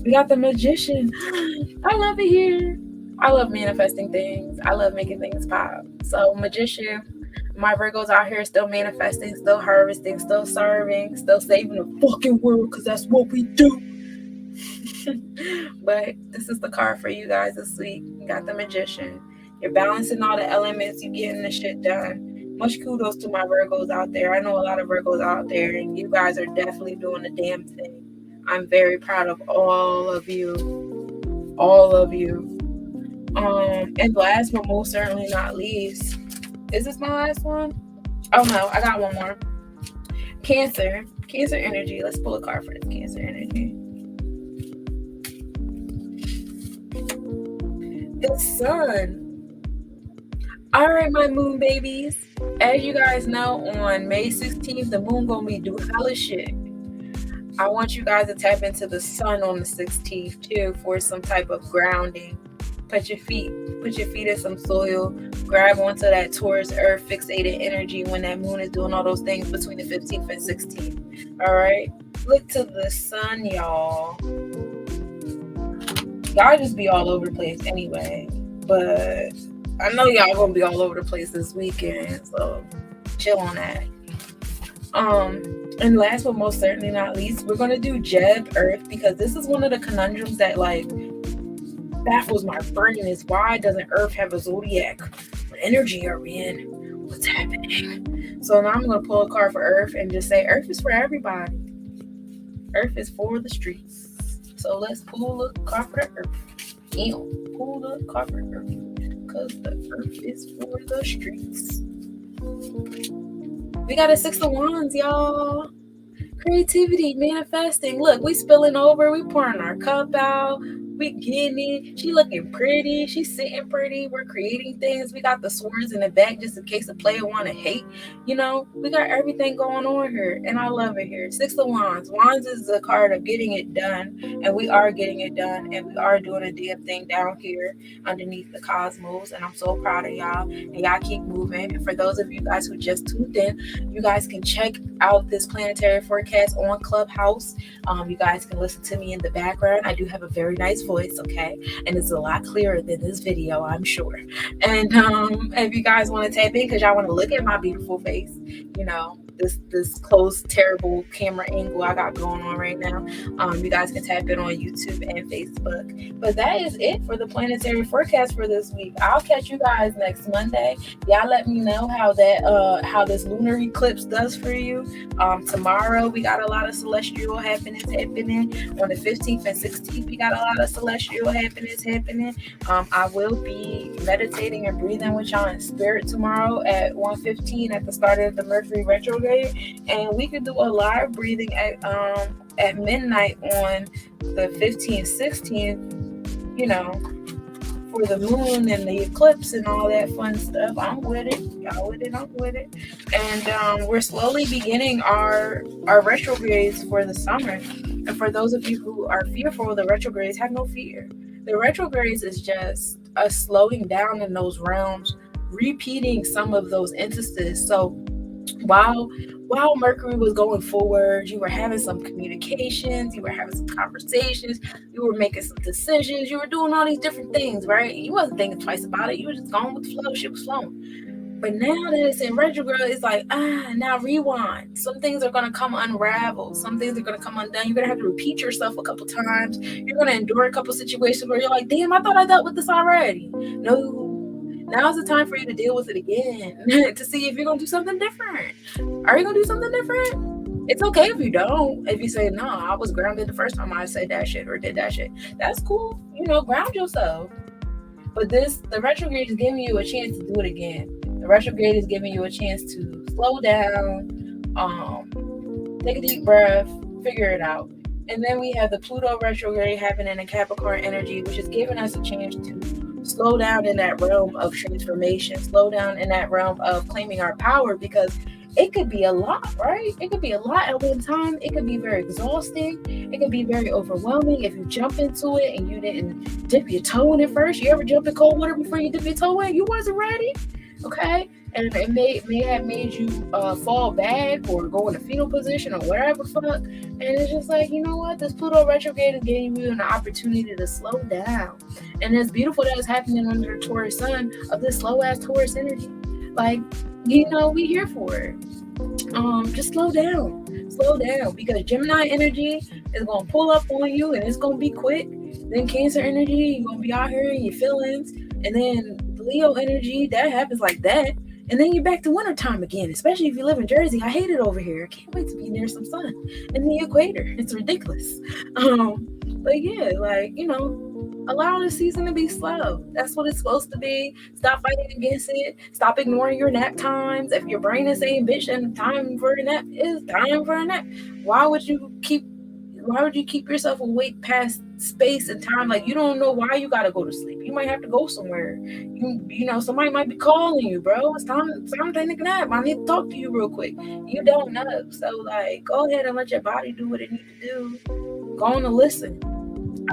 We got the Magician. I love it here. I love manifesting things. I love making things pop. So Magician, my Virgos out here still manifesting, still harvesting, still serving, still saving the fucking world because that's what we do. But this is the card for you guys this week. You got the Magician. You're balancing all the elements. You're getting the shit done. Much kudos to my Virgos out there. I know a lot of Virgos out there, and you guys are definitely doing the damn thing. I'm very proud of all of you. All of you. And last but most certainly not least, is this my last one? Oh no, I got one more. Cancer. Cancer energy. Let's pull a card for this Cancer energy. The Sun. All right, my moon babies. As you guys know, on May 16th, the moon gonna be doing hella shit. I want you guys to tap into the sun on the 16th too for some type of grounding. Put your feet in some soil. Grab onto that Taurus Earth fixated energy when that moon is doing all those things between the 15th and 16th. All right, look to the sun, y'all. Y'all just be all over the place anyway, but I know y'all gonna be all over the place this weekend, so chill on that. And last but most certainly not least, we're gonna do Jeb Earth, because this is one of the conundrums that like baffles my brain, is why doesn't Earth have a zodiac? What energy are we in? What's happening? So now I'm gonna pull a card for Earth and just say Earth is for everybody. Earth is for the streets. So let's pull a card for the Earth. Pull the card for the Earth, because the Earth is for the streets. We got a 6 of Wands, y'all. Creativity, manifesting. Look, we spilling over. We pouring our cup out. We getting it. She looking pretty. She's sitting pretty. We're creating things. We got the swords in the back just in case a player want to hate. You know, we got everything going on here, and I love it here. 6 of Wands. Wands is a card of getting it done, and we are getting it done, and we are doing a damn thing down here underneath the cosmos, and I'm so proud of y'all, and y'all keep moving. And for those of you guys who just tuned in, you guys can check out this planetary forecast on Clubhouse. You guys can listen to me in the background. I do have a very nice voice, okay, and it's a lot clearer than this video, I'm sure. And if you guys want to tap in because y'all want to look at my beautiful face, you know, this close terrible camera angle I got going on right now, you guys can tap in on YouTube and Facebook. But that is it for the planetary forecast for this week. I'll catch you guys next Monday. Y'all let me know how this lunar eclipse does for you. Tomorrow we got a lot of celestial happenings happening. On the 15th and 16th we got a lot of celestial happenings happening. I will be meditating and breathing with y'all in spirit tomorrow at 1:15 at the start of the Mercury retrograde, and we could do a live breathing at midnight on the 15th, 16th, you know, for the moon and the eclipse and all that fun stuff. I'm with it. Y'all with it? I'm with it. And we're slowly beginning our retrogrades for the summer. And for those of you who are fearful of the retrogrades, have no fear. The retrogrades is just a slowing down in those realms, repeating some of those instances. So while Mercury was going forward, you were having some communications, you were having some conversations, you were making some decisions, you were doing all these different things, right? You wasn't thinking twice about it. You were just going with the flow. Shit was flowing. But now that it's in retrograde, it's like, now rewind. Some things are going to come unraveled. Some things are going to come undone. You're going to have to repeat yourself a couple times. You're going to endure a couple situations where you're like, damn, I thought I dealt with this already. No. Now's the time for you to deal with it again to see if you're going to do something different. Are you going to do something different? It's okay if you don't. If you say, no, I was grounded the first time I said that shit or did that shit. That's cool. You know, ground yourself. But the retrograde is giving you a chance to do it again. The retrograde is giving you a chance to slow down, take a deep breath, figure it out. And then we have the Pluto retrograde happening in Capricorn energy, which is giving us a chance to slow down in that realm of transformation, slow down in that realm of claiming our power, because it could be a lot, right? It could be a lot at one time. It could be very exhausting. It could be very overwhelming if you jump into it and you didn't dip your toe in it first. You ever jump in cold water before you dip your toe in? You wasn't ready, okay? And it may have made you fall back or go in a fetal position or whatever fuck. And it's just like, you know what? This Pluto retrograde is giving you an opportunity to slow down. And it's beautiful that it's happening under the Taurus sun of this slow ass Taurus energy. Like, you know, we here for it. Just slow down, because Gemini energy is gonna pull up on you, and it's gonna be quick. Then Cancer energy, you're gonna be out here in your feelings, and then Leo energy, that happens like that. And then you're back to wintertime again, especially if you live in Jersey. I hate it over here. I can't wait to be near some sun and the equator. It's ridiculous. But yeah, like, allow the season to be slow. That's what it's supposed to be. Stop fighting against it. Stop ignoring your nap times. If your brain is saying, bitch, and time for a nap is time for a nap. Why would you keep yourself awake past space and time? Like, you don't know why you gotta go to sleep. You might have to go somewhere. Somebody might be calling you, bro. It's time to take a nap. I need to talk to you real quick. You don't know. So, like, go ahead and let your body do what it needs to do. Go on and listen.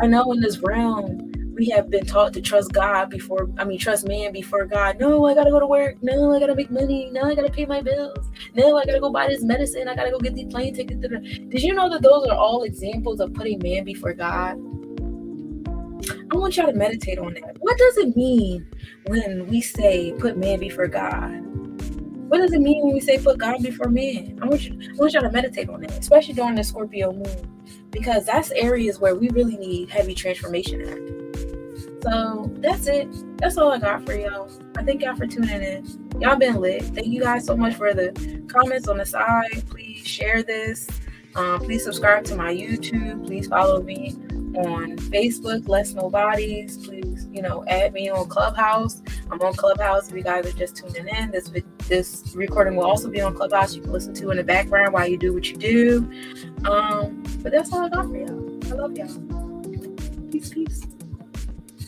I know in this realm, we have been taught to trust trust man before God. No, I gotta go to work. No, I gotta make money. No, I gotta pay my bills. No, I gotta go buy this medicine. I gotta go get these plane tickets. Did you know that those are all examples of putting man before God? I want y'all to meditate on that. What does it mean when we say put man before God? What does it mean when we say put God before man? I want y'all to meditate on that, especially during the Scorpio moon, because that's areas where we really need heavy transformation at. So that's it. That's all I got for y'all. I thank y'all for tuning in. Y'all been lit. Thank you guys so much for the comments on the side. Please share this. Please subscribe to my YouTube. Please follow me on Facebook, Less Nobodies. Please, add me on Clubhouse. I'm on Clubhouse if you guys are just tuning in. This recording will also be on Clubhouse. You can listen to in the background while you do what you do. But that's all I got for y'all. I love y'all. Peace.